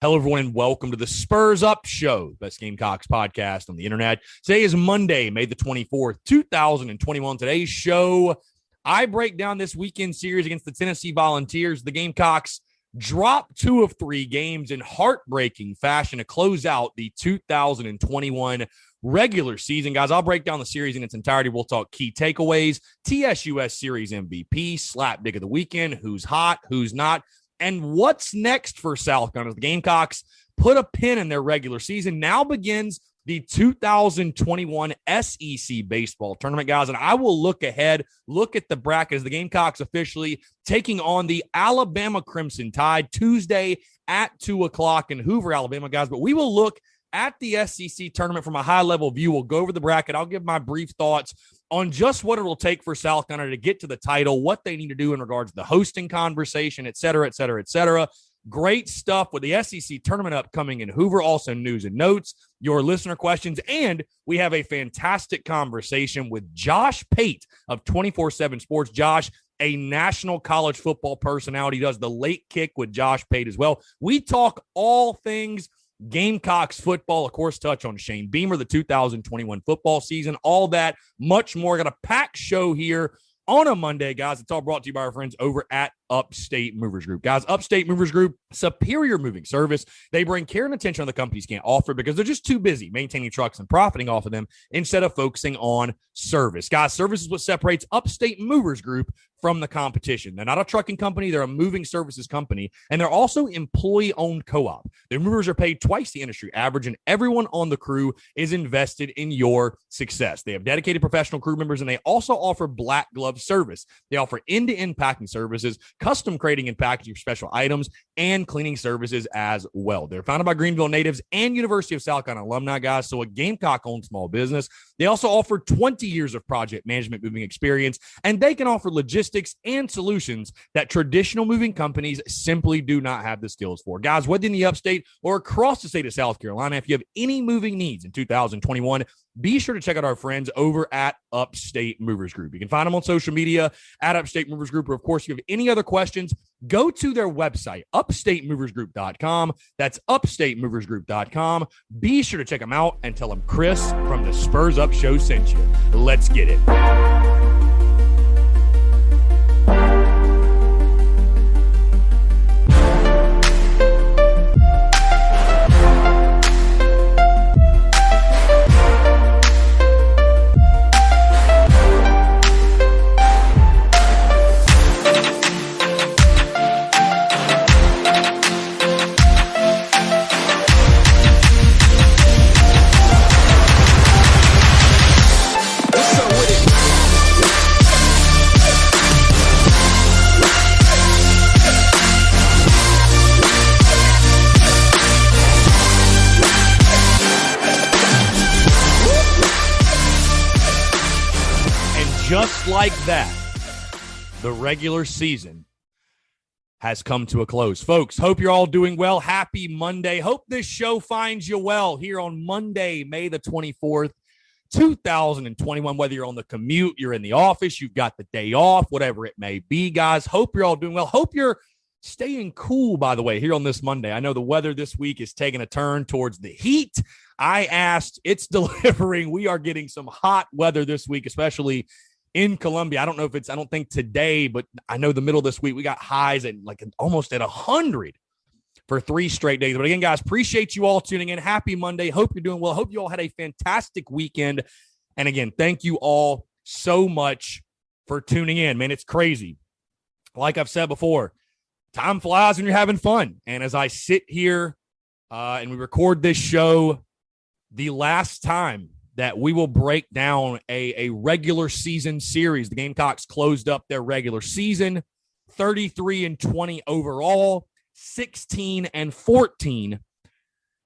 Hello, everyone, and welcome to the Spurs Up Show, best Gamecocks podcast on the internet. Today is Monday, May the 24th, 2021. Today's show, I break down this weekend series against the Tennessee Volunteers. The Gamecocks dropped 2 of 3 games in heartbreaking fashion to close out the 2021 regular season. Guys, I'll break down the series in its entirety. We'll talk key takeaways, TSUS Series MVP, Slapdick of the weekend, who's hot, who's not, and what's next for South Carolina. The Gamecocks put a pin in their regular season. Now begins the 2021 SEC baseball tournament, guys. And I will look ahead, look at the bracket as the Gamecocks officially taking on the Alabama Crimson Tide Tuesday at 2 o'clock in Hoover, Alabama, guys. But we will look at the SEC tournament from a high-level view. We'll go over the bracket. I'll give my brief thoughts on just what it will take for South Carolina to get to the title, what they need to do in regards to the hosting conversation, et cetera, et cetera, et cetera. Great stuff with the SEC tournament upcoming in Hoover. Also news and notes, your listener questions, and we have a fantastic conversation with Josh Pate of 247Sports. Josh, a national college football personality, does the late kick with Josh Pate as well. We talk all things Gamecocks football, of course, touch on Shane Beamer, the 2021 football season, all that, much more. Got a packed show here on a Monday, guys. It's all brought to you by our friends over at Upstate Movers Group. Guys, Upstate Movers Group, superior moving service. They bring care and attention the companies can't offer because they're just too busy maintaining trucks and profiting off of them instead of focusing on service. Guys, service is what separates Upstate Movers Group from the competition. They're not a trucking company. They're a moving services company, and they're also employee-owned co-op. Their movers are paid twice the industry average, and everyone on the crew is invested in your success. They have dedicated professional crew members, and they also offer black glove service. They offer end-to-end packing services, custom crating and packaging for special items, and cleaning services as well. They're founded by Greenville natives and University of South Carolina alumni, guys, so a Gamecock-owned small business. They also offer 20 years of project management moving experience, and they can offer logistics and solutions that traditional moving companies simply do not have the skills for. Guys, whether in the upstate or across the state of South Carolina, if you have any moving needs in 2021, be sure to check out our friends over at Upstate Movers Group. You can find them on social media at Upstate Movers Group, or of course, if you have any other questions, go to their website, upstatemoversgroup.com. That's upstatemoversgroup.com. Be sure to check them out and tell them Chris from the Spurs Up Show sent you. Let's get it. Just like that, the regular season has come to a close. Folks, hope you're all doing well. Happy Monday. Hope this show finds you well here on Monday, May the 24th, 2021. Whether you're on the commute, you're in the office, you've got the day off, whatever it may be, guys. Hope you're all doing well. Hope you're staying cool, by the way, here on this Monday. I know the weather this week is taking a turn towards the heat. I asked, it's delivering. We are getting some hot weather this week, especially in Columbia. I don't think today, but I know the middle of this week, we got highs at almost at 100 for 3 straight days. But again, guys, appreciate you all tuning in. Happy Monday. Hope you're doing well. Hope you all had a fantastic weekend. And again, thank you all so much for tuning in, man. It's crazy. Like I've said before, time flies when you're having fun. And as I sit here and we record this show, the last time that we will break down a regular season series. The Gamecocks closed up their regular season, 33-20 overall, 16-14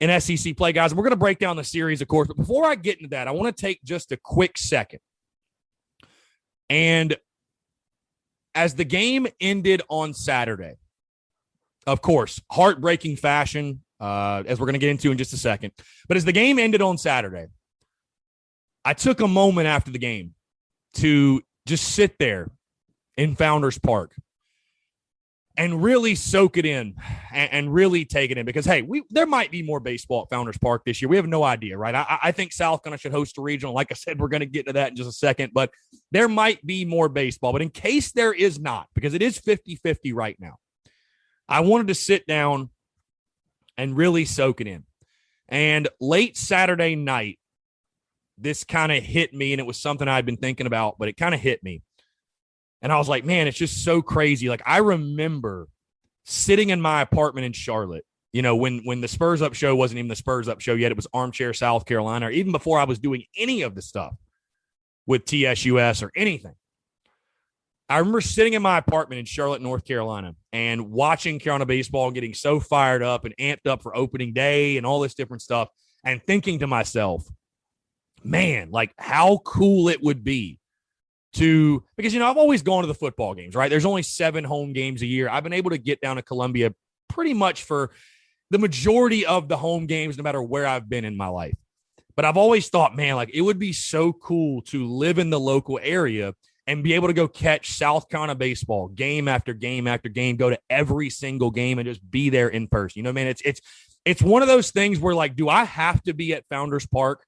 in SEC play, guys. We're going to break down the series, of course. But before I get into that, I want to take just a quick second. And as the game ended on Saturday, of course, heartbreaking fashion, as we're going to get into in just a second. But as the game ended on Saturday, I took a moment after the game to just sit there in Founders Park and really soak it in and really take it in because, hey, there might be more baseball at Founders Park this year. We have no idea, right? I think South Carolina should host a regional. Like I said, we're going to get to that in just a second, but there might be more baseball. But in case there is not, because it is 50-50 right now, I wanted to sit down and really soak it in. And late Saturday night, this kind of hit me, and it was something I'd been thinking about, but it kind of hit me. And I was like, man, it's just so crazy. Like, I remember sitting in my apartment in Charlotte, you know, when the Spurs Up show wasn't even the Spurs Up show yet. It was Armchair South Carolina, or even before I was doing any of the stuff with TSUS or anything. I remember sitting in my apartment in Charlotte, North Carolina, and watching Carolina baseball, getting so fired up and amped up for opening day and all this different stuff, and thinking to myself, man, like, how cool it would be because, you know, I've always gone to the football games, right? There's only 7 home games a year. I've been able to get down to Columbia pretty much for the majority of the home games, no matter where I've been in my life. But I've always thought, man, like, it would be so cool to live in the local area and be able to go catch South Carolina baseball game after game after game, go to every single game and just be there in person. You know, man, it's one of those things where, like, do I have to be at Founders Park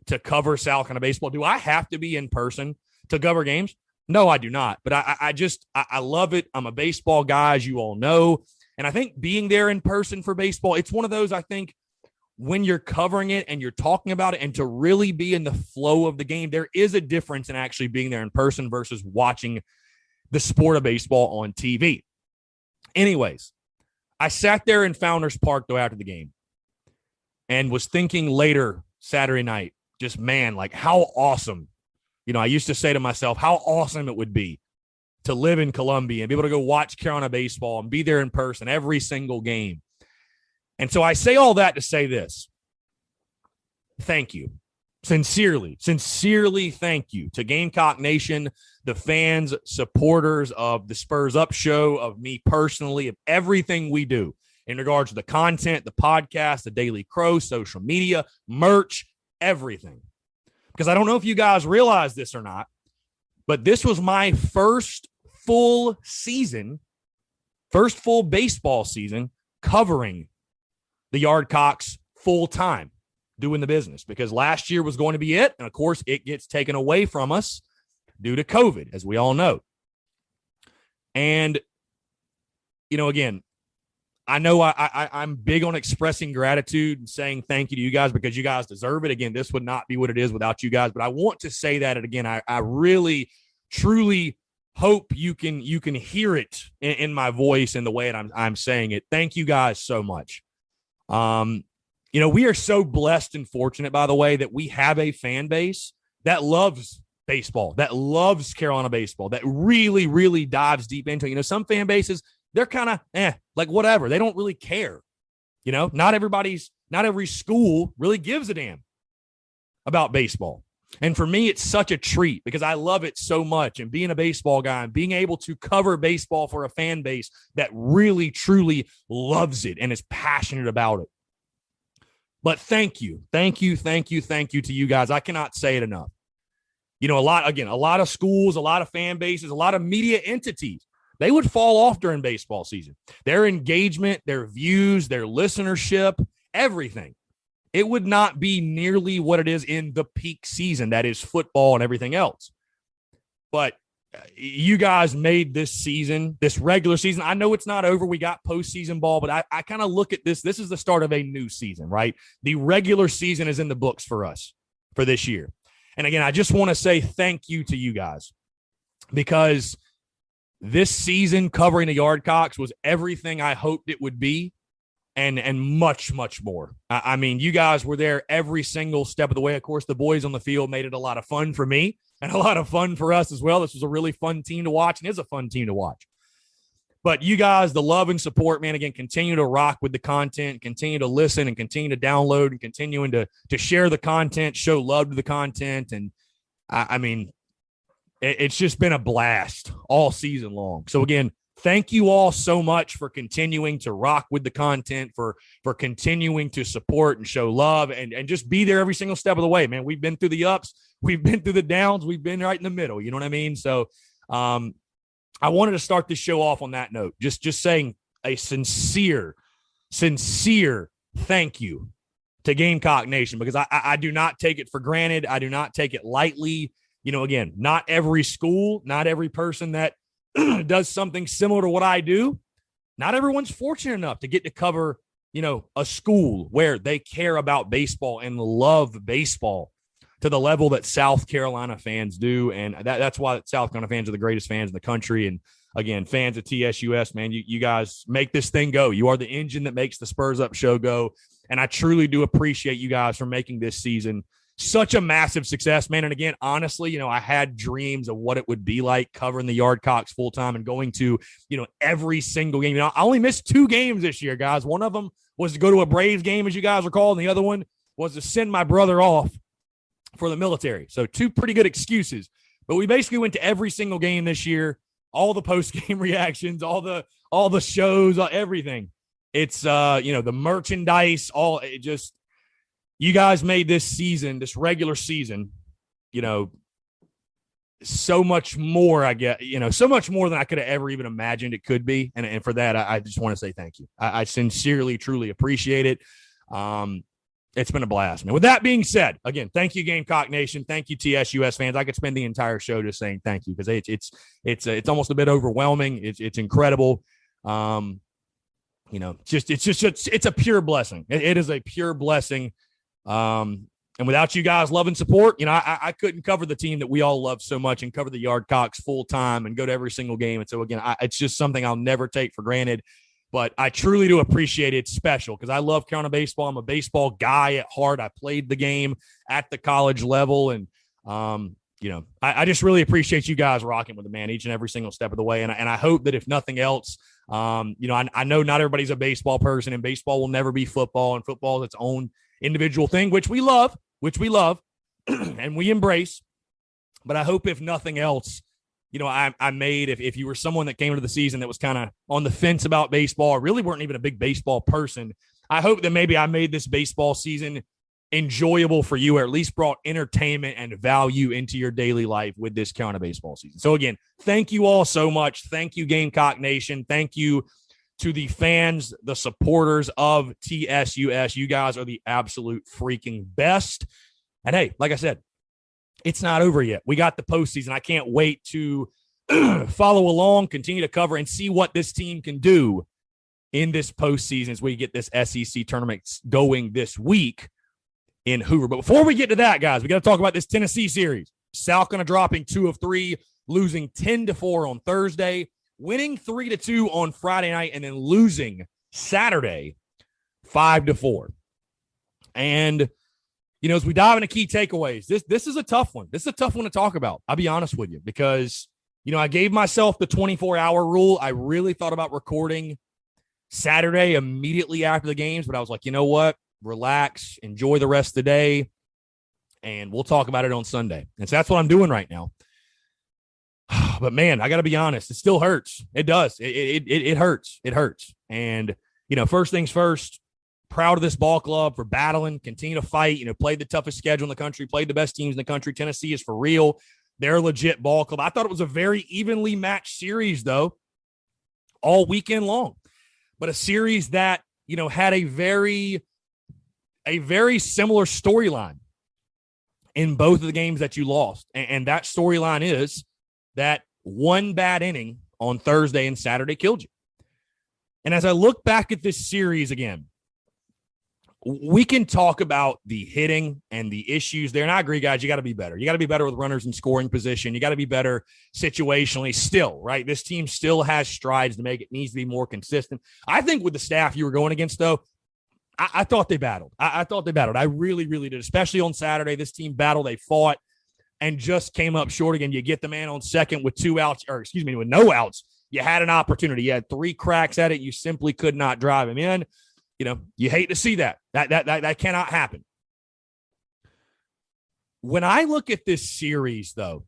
to cover South Carolina baseball? Do I have to be in person to cover games? No, I do not. But I love it. I'm a baseball guy, as you all know. And I think being there in person for baseball, it's one of those, I think, when you're covering it and you're talking about it and to really be in the flow of the game, there is a difference in actually being there in person versus watching the sport of baseball on TV. Anyways, I sat there in Founders Park, though, after the game and was thinking later Saturday night, just, man, like, how awesome. You know, I used to say to myself how awesome it would be to live in Columbia and be able to go watch Carolina baseball and be there in person every single game. And so I say all that to say this. Thank you. Sincerely thank you to Gamecock Nation, the fans, supporters of the Spurs Up show, of me personally, of everything we do in regards to the content, the podcast, the Daily Crow, social media, merch, everything. Because I don't know if you guys realize this or not, but this was my first full baseball season covering the Yardcocks full time, doing the business, because last year was going to be it. And of course, it gets taken away from us due to COVID, as we all know. And, you know, again, I know I'm big on expressing gratitude and saying thank you to you guys because you guys deserve it. Again, this would not be what it is without you guys, but I want to say that. And again, I really, truly hope you can hear it in my voice and the way I'm saying it. Thank you guys so much. You know, we are so blessed and fortunate, by the way, that we have a fan base that loves baseball, that loves Carolina baseball, that really, really dives deep into it. You know, some fan bases, they're kind of like whatever. They don't really care. You know, not every school really gives a damn about baseball. And for me, it's such a treat because I love it so much. And being a baseball guy and being able to cover baseball for a fan base that really, truly loves it and is passionate about it. But thank you to you guys. I cannot say it enough. You know, a lot of schools, a lot of fan bases, a lot of media entities, they would fall off during baseball season. Their engagement, their views, their listenership, everything. It would not be nearly what it is in the peak season, that is football and everything else. But you guys made this season, this regular season. I know it's not over. We got postseason ball, but I kind of look at this. This is the start of a new season, right? The regular season is in the books for us for this year. And again, I just want to say thank you to you guys because this season covering the Yardcocks was everything I hoped it would be and much, much more. I mean, you guys were there every single step of the way. Of course, the boys on the field made it a lot of fun for me and a lot of fun for us as well. This was a really fun team to watch and is a fun team to watch. But you guys, the love and support, man, again, continue to rock with the content, continue to listen and continue to download and continuing to share the content, show love to the content. And I mean, it's just been a blast all season long. So again, thank you all so much for continuing to rock with the content, for continuing to support and show love and just be there every single step of the way, man. We've been through the ups. We've been through the downs. We've been right in the middle. You know what I mean? So I wanted to start this show off on that note, just saying a sincere thank you to Gamecock Nation, because I do not take it for granted. I do not take it lightly. Again, not every school, not every person that does something similar to what I do, not everyone's fortunate enough to get to cover, a school where they care about baseball and love baseball to the level that South Carolina fans do. And that's why South Carolina fans are the greatest fans in the country. And again, fans of TSUS, man, you guys make this thing go. You are the engine that makes the Spurs Up show go. And I truly do appreciate you guys for making this season such a massive success, man. And again, honestly, I had dreams of what it would be like covering the Yardcocks full time and going to, every single game. I only missed 2 games this year, guys. One of them was to go to a Braves game, as you guys recall, and the other one was to send my brother off for the military. So 2 pretty good excuses. But we basically went to every single game this year, all the post-game reactions, all the shows, everything. It's the merchandise, you guys made this season, this regular season, so much more, so much more than I could have ever even imagined it could be. And for that, I just want to say thank you. I sincerely, truly appreciate it. It's been a blast, man. With that being said, again, thank you, Gamecock Nation. Thank you, TSUS fans. I could spend the entire show just saying thank you, because it's almost a bit overwhelming. It's incredible. It's a pure blessing. It is a pure blessing. And without you guys love and support, I couldn't cover the team that we all love so much and cover the Yardcocks full time and go to every single game. And so again, it's just something I'll never take for granted. But I truly do appreciate it. It's special because I love Carolina baseball. I'm a baseball guy at heart. I played the game at the college level. And, I just really appreciate you guys rocking with the man each and every single step of the way. And I hope that if nothing else, I know not everybody's a baseball person, and baseball will never be football, and football is its own individual thing, which we love and we embrace. But I hope if nothing else, I made, if you were someone that came into the season that was kind of on the fence about baseball, or really weren't even a big baseball person, I hope that maybe I made this baseball season enjoyable for you, or at least brought entertainment and value into your daily life with this Carolina baseball season. So again, thank you all so much. Thank you, Gamecock Nation. Thank you to the fans, the supporters of TSUS. You guys are the absolute freaking best. And hey, like I said, it's not over yet. We got the postseason. I can't wait to follow along, continue to cover, and see what this team can do in this postseason as we get this SEC tournament going this week in Hoover. But before we get to that, guys, we got to talk about this Tennessee series. South Carolina dropping 2 of 3, losing 10-4 on Thursday, winning 3-2 on Friday night, and then losing Saturday 5-4. And as we dive into key takeaways, this is a tough one. This is a tough one to talk about. I'll be honest with you, because, I gave myself the 24-hour rule. I really thought about recording Saturday immediately after the games, but I was like, you know what? Relax, enjoy the rest of the day, and we'll talk about it on Sunday. And so that's what I'm doing right now. But man, I got to be honest, it still hurts. It does. It hurts. It hurts. And, first things first, proud of this ball club for battling, continue to fight, played the toughest schedule in the country, played the best teams in the country. Tennessee is for real. They're a legit ball club. I thought it was a very evenly matched series, though, all weekend long. But a series that, had a very similar storyline in both of the games that you lost. And that storyline is that one bad inning on Thursday and Saturday killed you. And as I look back at this series again, we can talk about the hitting and the issues there. And I agree, guys, you got to be better. You got to be better with runners in scoring position. You got to be better situationally still, right? This team still has strides to make. It needs to be more consistent. I think with the staff you were going against, though, I thought they battled. I thought they battled. I really, really did, especially on Saturday. This team battled. They fought and just came up short again. You get the man on second with with no outs. You had an opportunity. You had 3 cracks at it. You simply could not drive him in. You hate to see that. That cannot happen. When I look at this series, though,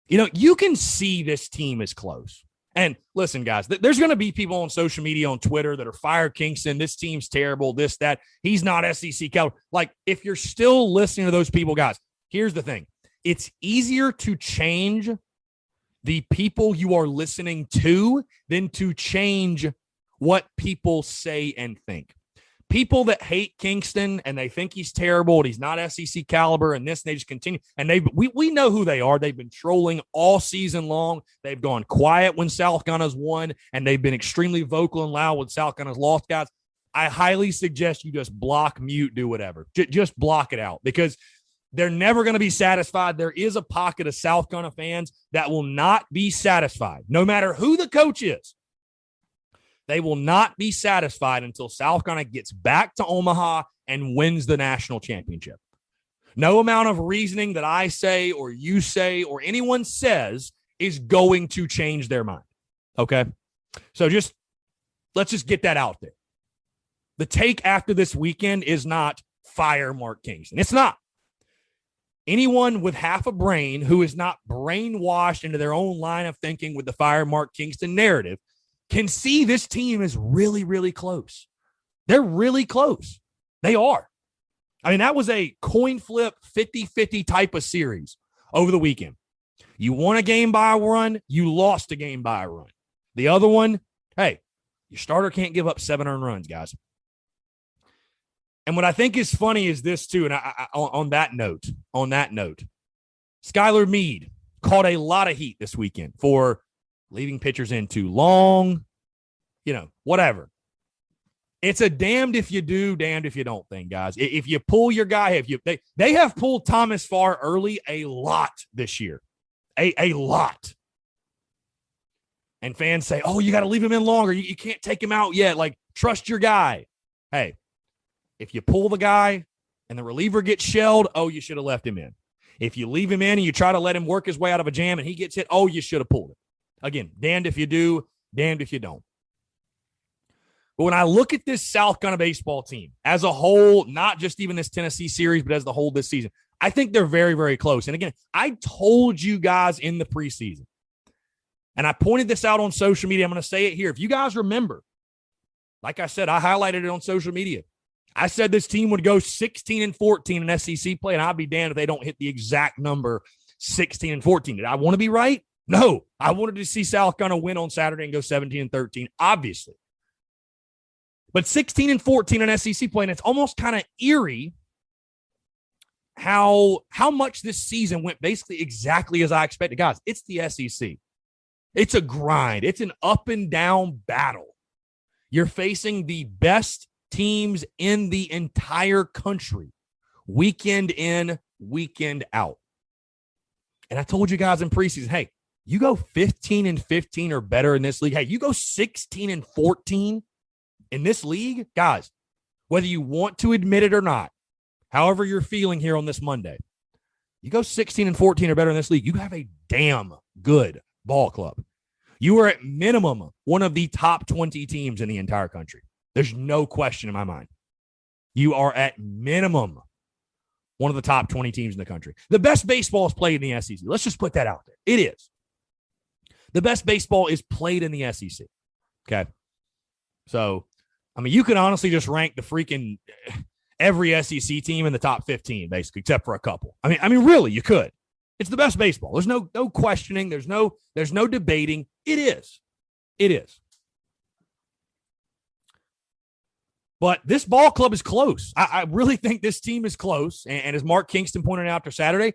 you can see this team is close. And listen, guys, there's going to be people on social media, on Twitter, that are fire Kingston. This team's terrible, this, that. He's not SEC caliber. Like, if you're still listening to those people, guys, here's the thing. It's easier to change the people you are listening to than to change what people say and think. People that hate Kingston and they think he's terrible and he's not SEC caliber and this, and they just continue. And we know who they are. They've been trolling all season long. They've gone quiet when South Carolina's won, and they've been extremely vocal and loud when South Carolina's lost, guys. I highly suggest you just block, mute, do whatever. Just block it out, because they're never going to be satisfied. There is a pocket of South Carolina fans that will not be satisfied, no matter who the coach is. They will not be satisfied until South Carolina gets back to Omaha and wins the national championship. No amount of reasoning that I say or you say or anyone says is going to change their mind. Okay? So let's just get that out there. The take after this weekend is not fire Mark Kingston. It's not. Anyone with half a brain who is not brainwashed into their own line of thinking with the fire Mark Kingston narrative can see this team is really, really close. They're really close. They are. I mean, that was a coin flip 50-50 type of series over the weekend. You won a game by a run. You lost a game by a run. The other one, hey, your starter can't give up 7 earned runs, guys. And what I think is funny is this too, and on that note, Skylar Meade caught a lot of heat this weekend for leaving pitchers in too long, whatever. It's a damned if you do, damned if you don't thing, guys. If you pull your guy, they have pulled Thomas Farr early a lot this year, a lot. And fans say, oh, you got to leave him in longer. You can't take him out yet. Like, trust your guy. Hey, if you pull the guy and the reliever gets shelled, oh, you should have left him in. If you leave him in and you try to let him work his way out of a jam and he gets hit, oh, you should have pulled it. Again, damned if you do, damned if you don't. But when I look at this South Carolina baseball team as a whole, not just even this Tennessee series, but as the whole this season, I think they're very, very close. And again, I told you guys in the preseason, and I pointed this out on social media. I'm going to say it here. If you guys remember, like I said, I highlighted it on social media. I said this team would go 16-14 in SEC play, and I'd be damned if they don't hit the exact number 16-14. Did I want to be right? No. I wanted to see South Carolina win on Saturday and go 17-13, obviously. But 16-14 in SEC play, and it's almost kind of eerie how much this season went basically exactly as I expected. Guys, it's the SEC. It's a grind. It's an up and down battle. You're facing the best teams in the entire country, weekend in, weekend out. And I told you guys in preseason, hey, you go 15-15 or better in this league. Hey, you go 16-14 in this league, guys, whether you want to admit it or not, however you're feeling here on this Monday, you go 16-14 or better in this league, you have a damn good ball club. You are at minimum one of the top 20 teams in the entire country. There's no question in my mind. You are at minimum one of the top 20 teams in the country. The best baseball is played in the SEC. Let's just put that out there. It is. The best baseball is played in the SEC. Okay. So, I mean, you can honestly just rank the freaking every SEC team in the top 15, basically, except for a couple. I mean, really, you could. It's the best baseball. There's no questioning. There's no debating. It is. It is. But this ball club is close. I really think this team is close. And as Mark Kingston pointed out after Saturday,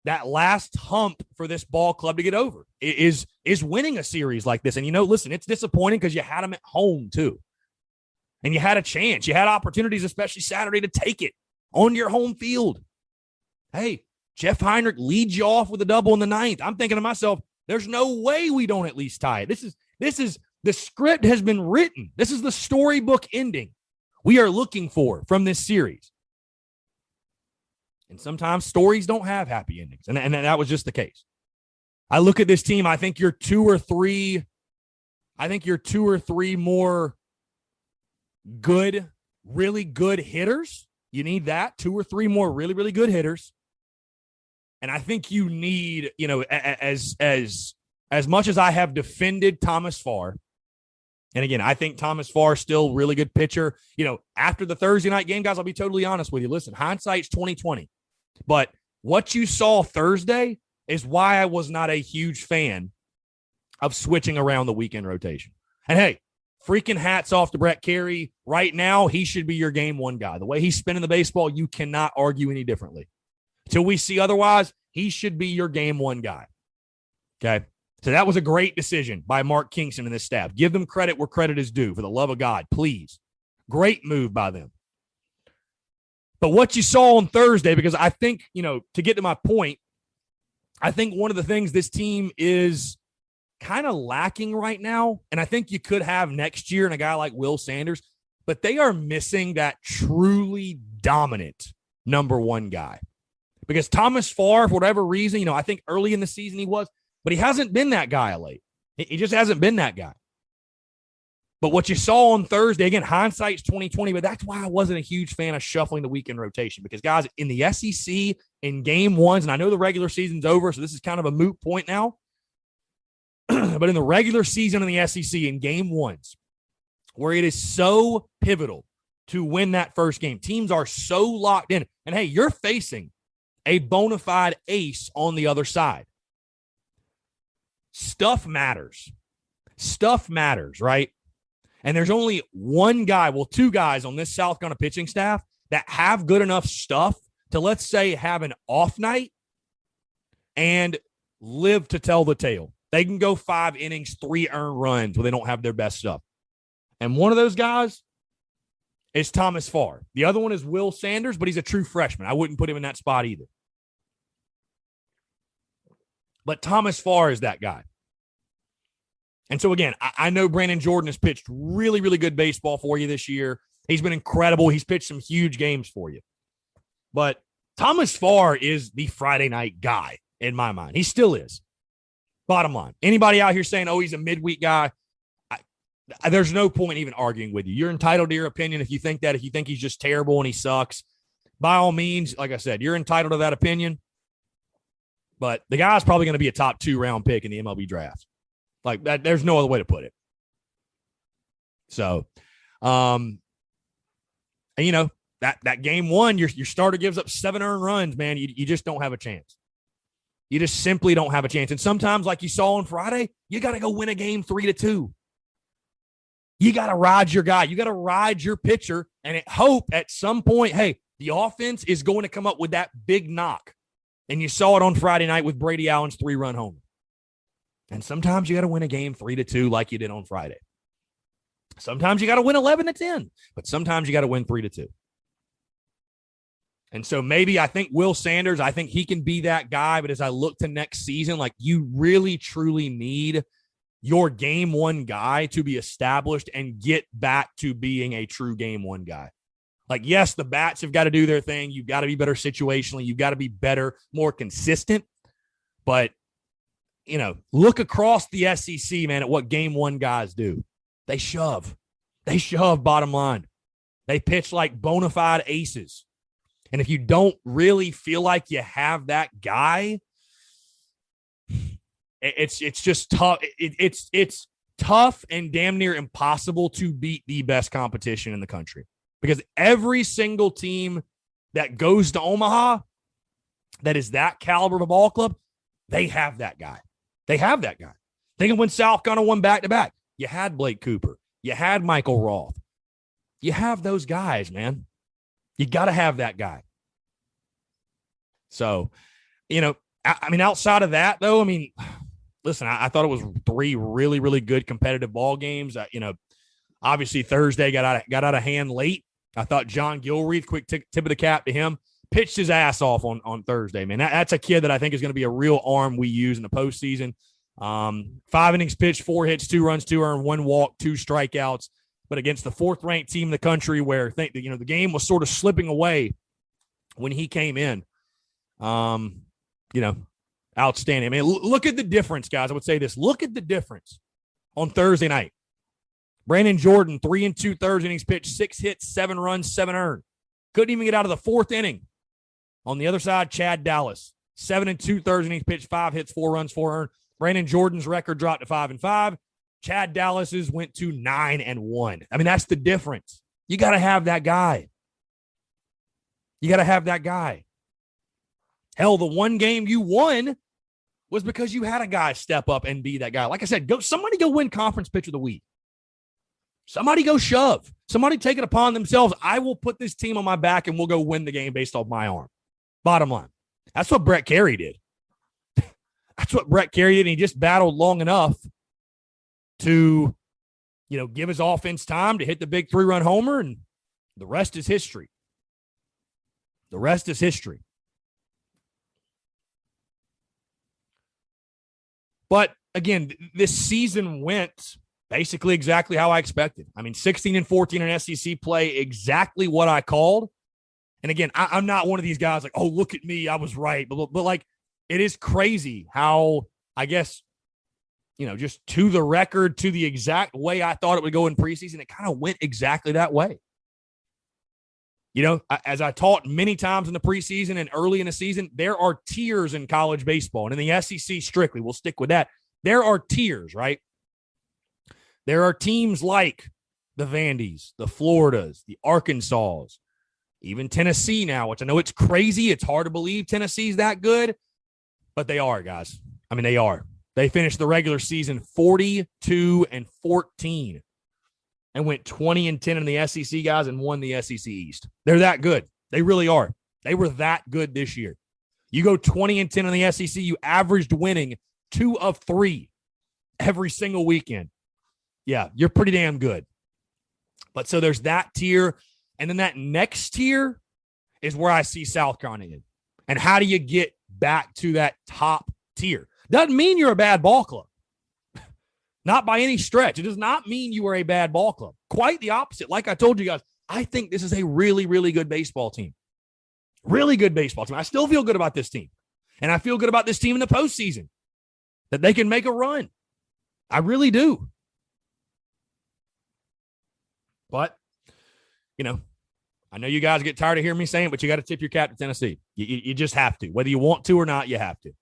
that last hump for this ball club to get over is winning a series like this. And, listen, it's disappointing because you had them at home too. And you had a chance. You had opportunities, especially Saturday, to take it on your home field. Hey, Jeff Heinrich leads you off with a double in the ninth. I'm thinking to myself, there's no way we don't at least tie it. This is the script has been written. This is the storybook ending we are looking for from this series. And sometimes stories don't have happy endings. And that was just the case. I look at this team. I think you're two or three more good, really good hitters. You need that. 2 or 3 more really, really good hitters. And I think you need, as much as I have defended Thomas Farr, and again, I think Thomas Farr still really good pitcher. After the Thursday night game, guys, I'll be totally honest with you. Listen, hindsight's 20/20. But what you saw Thursday is why I was not a huge fan of switching around the weekend rotation. And hey, freaking hats off to Brett Carey. Right now, he should be your game one guy. The way he's spinning the baseball, you cannot argue any differently. Till we see otherwise, he should be your game one guy. Okay? So that was a great decision by Mark Kingston and this staff. Give them credit where credit is due, for the love of God, please. Great move by them. But what you saw on Thursday, because I think, to get to my point, I think one of the things this team is kind of lacking right now, and I think you could have next year in a guy like Will Sanders, but they are missing that truly dominant number one guy. Because Thomas Farr, for whatever reason, I think early in the season he was, but he hasn't been that guy of late. He just hasn't been that guy. But what you saw on Thursday, again, hindsight's 2020, but that's why I wasn't a huge fan of shuffling the weekend rotation. Because, guys, in the SEC, in game ones, and I know the regular season's over, so this is kind of a moot point now, but in the regular season in the SEC, in game ones, where it is so pivotal to win that first game, teams are so locked in. And, hey, you're facing a bona fide ace on the other side. Stuff matters. Stuff matters, right? And there's only one guy, well, two guys on this South Carolina pitching staff that have good enough stuff to, let's say, have an off night and live to tell the tale. They can go 5 innings, 3 earned runs when they don't have their best stuff. And one of those guys is Thomas Farr. The other one is Will Sanders, but he's a true freshman. I wouldn't put him in that spot either. But Thomas Farr is that guy. And so, again, I know Brandon Jordan has pitched really, really good baseball for you this year. He's been incredible. He's pitched some huge games for you. But Thomas Farr is the Friday night guy in my mind. He still is. Bottom line. Anybody out here saying, he's a midweek guy, there's no point even arguing with you. You're entitled to your opinion if you think that. If you think he's just terrible and he sucks, by all means, like I said, you're entitled to that opinion. But the guy's probably going to be a top 2 round pick in the MLB draft. Like that, there's no other way to put it. So, and that game one, your starter gives up 7 earned runs, man. You just don't have a chance. You just simply don't have a chance. And sometimes, like you saw on Friday, you got to go win a game 3-2. You got to ride your guy. You got to ride your pitcher and hope at some point, hey, the offense is going to come up with that big knock. And you saw it on Friday night with Brady Allen's 3-run homer. And sometimes you got to win a game 3-2 like you did on Friday. Sometimes you got to win 11-10, but sometimes you got to win 3-2. And so maybe I think Will Sanders, I think he can be that guy. But as I look to next season, like you really, truly need your game one guy to be established and get back to being a true game one guy. Like, yes, the bats have got to do their thing. You've got to be better situationally. You've got to be better, more consistent. But, look across the SEC, man, at what game one guys do. They shove. They shove, bottom line. They pitch like bona fide aces. And if you don't really feel like you have that guy, it's just tough. It's tough and damn near impossible to beat the best competition in the country. Because every single team that goes to Omaha that is that caliber of a ball club, they have that guy. They have that guy. Think of when South Carolina won back-to-back. You had Blake Cooper. You had Michael Roth. You have those guys, man. You got to have that guy. So, outside of that, though, listen, I thought it was 3 really, really good competitive ball games. Obviously Thursday got out of hand late. I thought John Gilreath, quick tip of the cap to him, pitched his ass off on Thursday, man. That's a kid that I think is going to be a real arm we use in the postseason. 5 innings pitched, 4 hits, 2 runs, 2 earned, 1 walk, 2 strikeouts. But against the 4th-ranked team in the country where the game was sort of slipping away when he came in, outstanding. Look at the difference, guys. I would say this. Look at the difference on Thursday night. Brandon Jordan, 3 2/3 innings pitched, 6 hits, 7 runs, 7 earned. Couldn't even get out of the 4th inning. On the other side, Chad Dallas, 7 2/3 innings pitched, 5 hits, 4 runs, 4 earned. Brandon Jordan's record dropped to 5-5. Chad Dallas's went to 9-1. That's the difference. You got to have that guy. You got to have that guy. Hell, the one game you won was because you had a guy step up and be that guy. Like I said, somebody go win Conference Pitcher of the Week. Somebody go shove. Somebody take it upon themselves. I will put this team on my back and we'll go win the game based off my arm. Bottom line. That's what Brett Carey did. That's what Brett Carey did. And he just battled long enough to, give his offense time to hit the big 3-run homer, and the rest is history. The rest is history. But again, this season went basically exactly how I expected. 16-14 in SEC play, exactly what I called. And again, I'm not one of these guys like, oh, look at me, I was right. But like, it is crazy how, I guess, just to the record, to the exact way I thought it would go in preseason, it kind of went exactly that way. As I taught many times in the preseason and early in the season, there are tiers in college baseball. And in the SEC strictly, we'll stick with that. There are tiers, right? There are teams like the Vandies, the Floridas, the Arkansas, even Tennessee now, which I know it's crazy. It's hard to believe Tennessee's that good, but they are, guys. They are. They finished the regular season 42-14 and went 20-10 in the SEC, guys, and won the SEC East. They're that good. They really are. They were that good this year. You go 20-10 in the SEC, you averaged winning 2 of 3 every single weekend. Yeah, you're pretty damn good. But so there's that tier. And then that next tier is where I see South Carolina in. And how do you get back to that top tier? Doesn't mean you're a bad ball club. Not by any stretch. It does not mean you are a bad ball club. Quite the opposite. Like I told you guys, I think this is a really, really good baseball team. Really good baseball team. I still feel good about this team. And I feel good about this team in the postseason. That they can make a run. I really do. But, I know you guys get tired of hearing me saying it, but you got to tip your cap to Tennessee. You just have to. Whether you want to or not, you have to.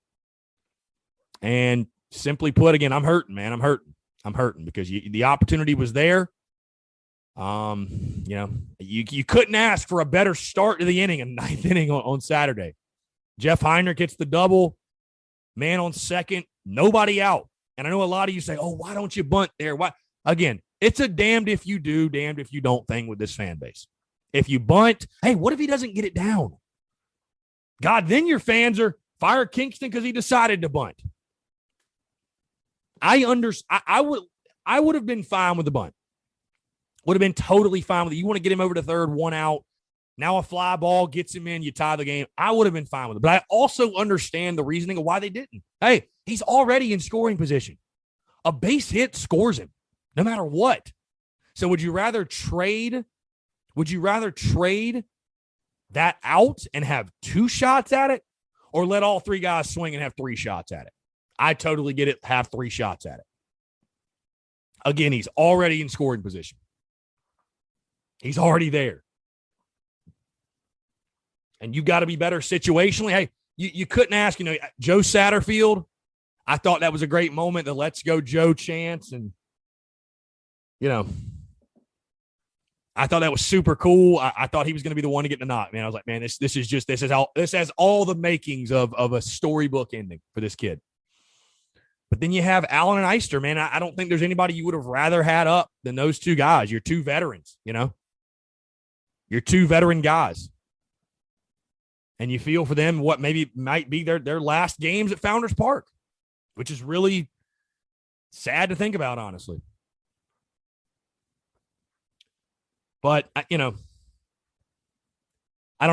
And simply put, again, I'm hurting, man. I'm hurting because the opportunity was there. You couldn't ask for a better start to the inning, a 9th inning on Saturday. Jeff Heinrich gets the double, man on second, nobody out. And I know a lot of you say, oh, why don't you bunt there? Why? Again, it's a damned if you do, damned if you don't thing with this fan base. If you bunt, hey, what if he doesn't get it down? God, then your fans are fire Kingston because he decided to bunt. I would have been fine with the bunt. Would have been totally fine with it. You want to get him over to third, 1 out. Now a fly ball gets him in, you tie the game. I would have been fine with it. But I also understand the reasoning of why they didn't. Hey, he's already in scoring position. A base hit scores him, no matter what. So would you rather trade that out and have 2 shots at it, or let all 3 guys swing and have 3 shots at it? I totally get it. Have 3 shots at it. Again, he's already in scoring position. He's already there. And you got to be better situationally. Hey, you couldn't ask, Joe Satterfield. I thought that was a great moment, the let's go Joe chance. And, I thought that was super cool. I thought he was going to be the one to get the knock, man. I was like, man, this has all the makings of a storybook ending for this kid. But then you have Allen and Eister, man. I don't think there's anybody you would have rather had up than those 2 guys. You're 2 veterans, You're 2 veteran guys. And you feel for them what maybe might be their last games at Founders Park, which is really sad to think about, honestly. But, I don't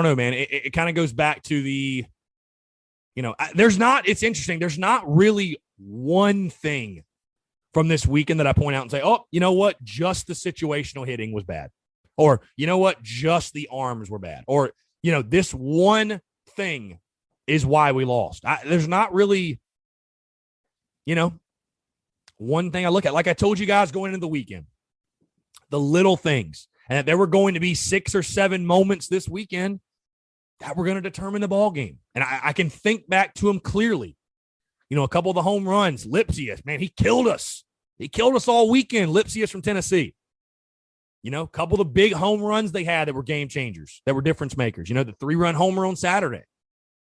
know, man. It kind of goes back to the, it's interesting. There's not really one thing from this weekend that I point out and say, oh, you know what? Just the situational hitting was bad. Or, you know what? Just the arms were bad. Or, this one thing is why we lost. There's not really, one thing I look at. Like I told you guys going into the weekend, the little things. And that there were going to be 6 or 7 moments this weekend that were going to determine the ball game. And I can think back to them clearly. A couple of the home runs. Lipsius, man, he killed us. He killed us all weekend. Lipsius from Tennessee. A couple of the big home runs they had that were game changers, that were difference makers. The 3-run homer on Saturday.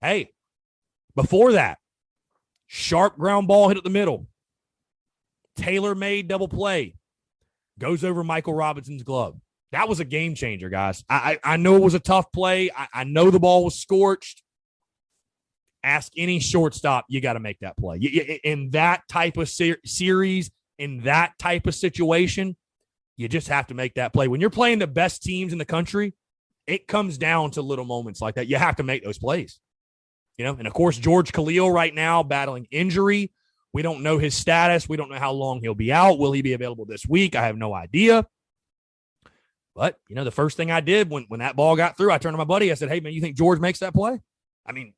Hey, before that, Sharp ground ball hit at the middle. Tailor-made double play. Goes over Michael Robinson's glove. That was a game changer, guys. I know it was a tough play. I know the ball was scorched. Ask any shortstop, you got to make that play. In that type of series, in that type of situation, you just have to make that play. When you're playing the best teams in the country, it comes down to little moments like that. You have to make those plays. And of course, George Khalil right now battling injury. We don't know his status. We don't know how long he'll be out. Will he be available this week? I have no idea. But, the first thing I did when that ball got through, I turned to my buddy. I said, hey, man, you think George makes that play? I mean,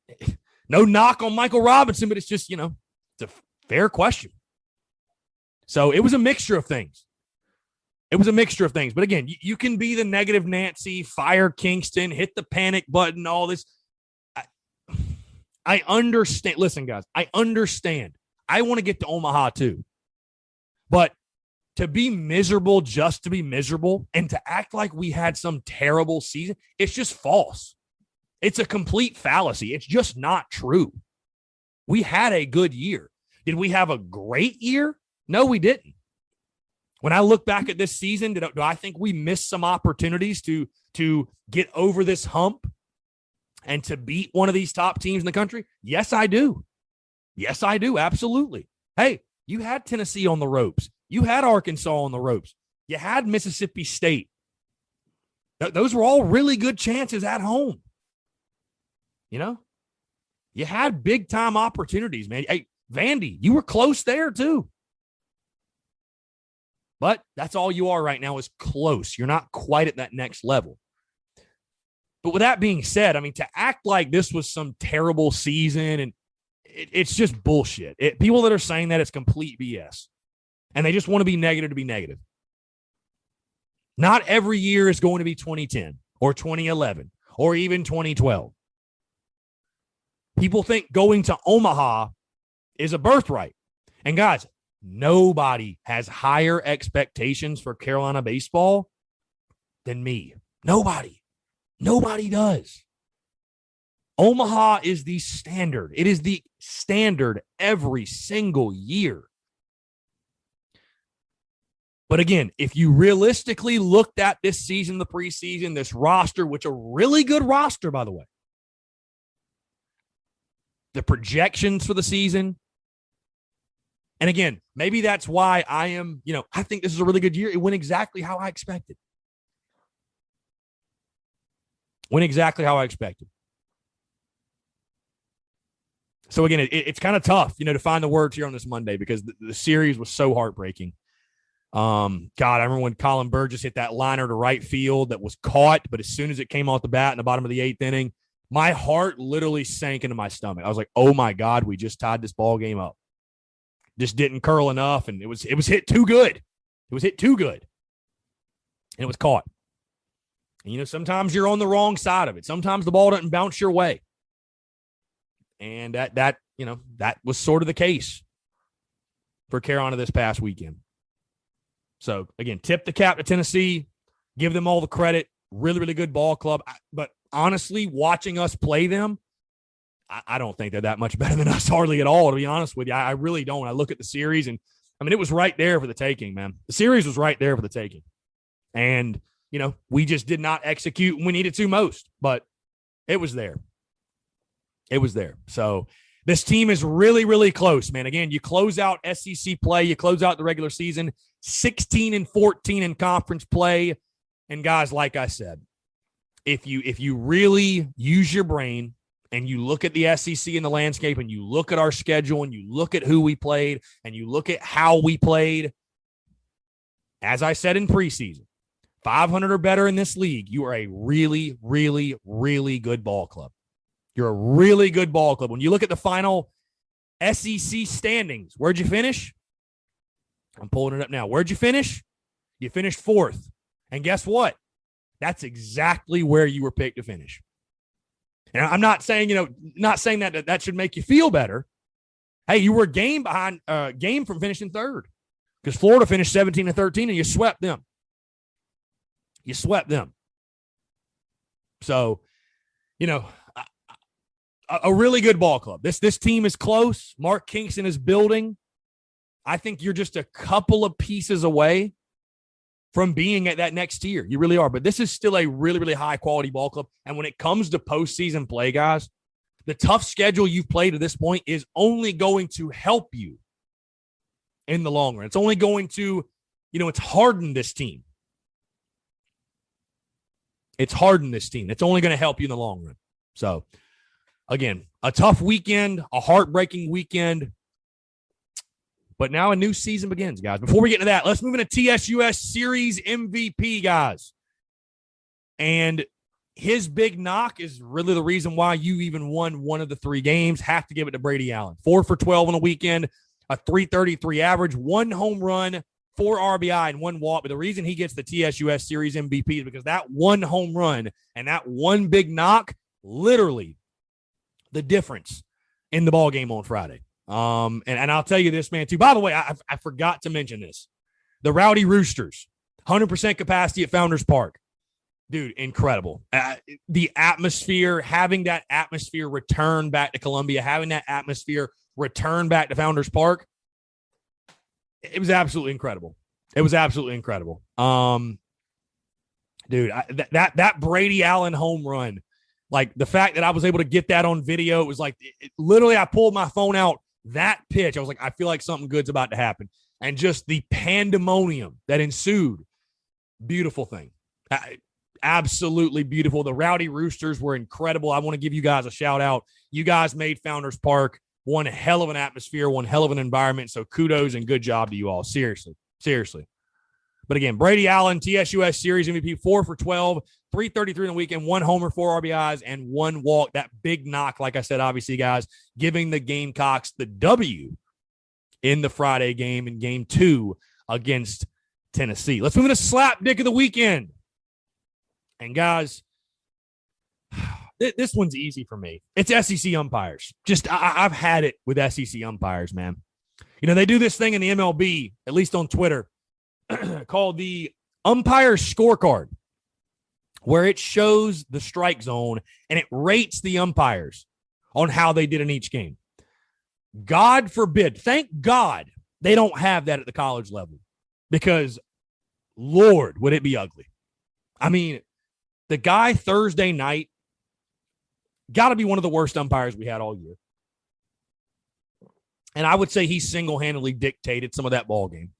no knock on Michael Robinson, but it's just, it's a fair question. So it was a mixture of things. But again, you can be the negative Nancy, fire Kingston, hit the panic button, all this. I understand. Listen, guys, I understand. I want to get to Omaha too. But to be miserable just to be miserable and to act like we had some terrible season, it's just false. It's a complete fallacy. It's just not true. We had a good year. Did we have a great year? No, we didn't. When I look back at this season, do I think we missed some opportunities to get over this hump and to beat one of these top teams in the country? Yes, I do. Yes, I do. Absolutely. Hey, you had Tennessee on the ropes. You had Arkansas on the ropes. You had Mississippi State. Those were all really good chances at home. You had big-time opportunities, man. Hey, Vandy, you were close there too. But that's all you are right now is close. You're not quite at that next level. But with that being said, I mean, to act like this was some terrible season, and it's just bullshit. People that are saying that, it's complete BS. And they just want to be negative to be negative. Not every year is going to be 2010 or 2011 or even 2012. People think going to Omaha is a birthright. And guys, nobody has higher expectations for Carolina baseball than me. Nobody does. Omaha is the standard. It is the standard every single year. But again, if you realistically looked at this season, the preseason, this roster, which a really good roster, by the way, the projections for the season, and again, maybe that's why I think this is a really good year. It went exactly how I expected. So again, it's kind of tough, to find the words here on this Monday because the series was so heartbreaking. God, I remember when Colin Burgess hit that liner to right field that was caught, but as soon as it came off the bat in the bottom of the 8th inning, my heart literally sank into my stomach. I was like, oh my God, we just tied this ball game up. Just didn't curl enough, and it was hit too good. And it was caught. And, sometimes you're on the wrong side of it. Sometimes the ball doesn't bounce your way. And that was sort of the case for Carolina this past weekend. So, again, tip the cap to Tennessee. Give them all the credit. Really, really good ball club. But honestly, watching us play them, I don't think they're that much better than us hardly at all, to be honest with you. I really don't. I look at the series, and, it was right there for the taking, man. The series was right there for the taking. And, we just did not execute when we needed to most. But it was there. So this team is really, really close, man. Again, you close out SEC play. You close out the regular season, 16-14 in conference play. And guys, like I said, if you really use your brain and you look at the SEC and the landscape and you look at our schedule and you look at who we played and you look at how we played, as I said in preseason, 500 or better in this league, you are a really, really, really good ball club. You're a really good ball club. When you look at the final SEC standings, where'd you finish? I'm pulling it up now. Where'd you finish? You finished 4th. And guess what? That's exactly where you were picked to finish. And I'm not saying, that should make you feel better. Hey, you were a game from finishing 3rd because Florida finished 17-13 and you swept them. So, a really good ball club. This team is close. Mark Kingston is building. I think you're just a couple of pieces away from being at that next tier. You really are. But this is still a really, really high-quality ball club. And when it comes to postseason play, guys, the tough schedule you've played to this point is only going to help you in the long run. It's only going to, it's hardened this team. It's hardened this team. It's only going to help you in the long run. So, again, a tough weekend, a heartbreaking weekend. But now a new season begins, guys. Before we get into that, let's move into TSUS Series MVP, guys. And his big knock is really the reason why you even won one of the 3 games. Have to give it to Brady Allen. 4 for 12 on the weekend, a 333 average, 1 home run, 4 RBI, and 1 walk. But the reason he gets the TSUS Series MVP is because that 1 home run and that 1 big knock, literally the difference in the ball game on Friday. And I'll tell you this, man, too. By the way, I forgot to mention this. The Rowdy Roosters, 100% capacity at Founders Park. Dude, incredible. The atmosphere, having that atmosphere return back to Columbia, having that atmosphere return back to Founders Park, it was absolutely incredible. It was absolutely incredible. Dude, that Brady Allen home run, like the fact that I was able to get that on video, it was like literally I pulled my phone out. That pitch, I was like, I feel like something good's about to happen. And just the pandemonium that ensued, beautiful thing. Absolutely beautiful. The Rowdy Roosters were incredible. I want to give you guys a shout out. You guys made Founders Park one hell of an atmosphere, one hell of an environment. So kudos and good job to you all. Seriously. But again, Brady Allen, TSUS Series MVP, 4 for 12, 333 in the weekend, 1 homer, 4 RBIs, and 1 walk. That big knock, like I said, obviously, guys, giving the Gamecocks the W in the Friday game in Game 2 against Tennessee. Let's move into Slapdick of the weekend. And, guys, this one's easy for me. It's SEC umpires. Just I've had it with SEC umpires, man. They do this thing in the MLB, at least on Twitter, called the umpire scorecard, where it shows the strike zone and it rates the umpires on how they did in each game. God forbid, thank God they don't have that at the college level, because, Lord, would it be ugly. I mean, the guy Thursday night got to be one of the worst umpires we had all year. And I would say he single-handedly dictated some of that ball game.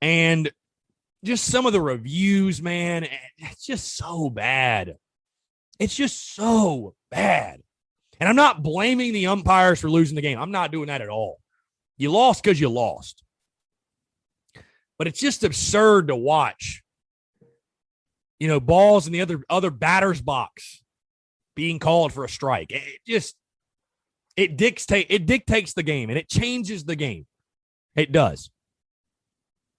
And just some of the reviews, man, it's just so bad. It's just so bad. And I'm not blaming the umpires for losing the game. I'm not doing that at all. You lost because you lost. But it's just absurd to watch, balls in the other batter's box being called for a strike. It dictates the game, and it changes the game. It does.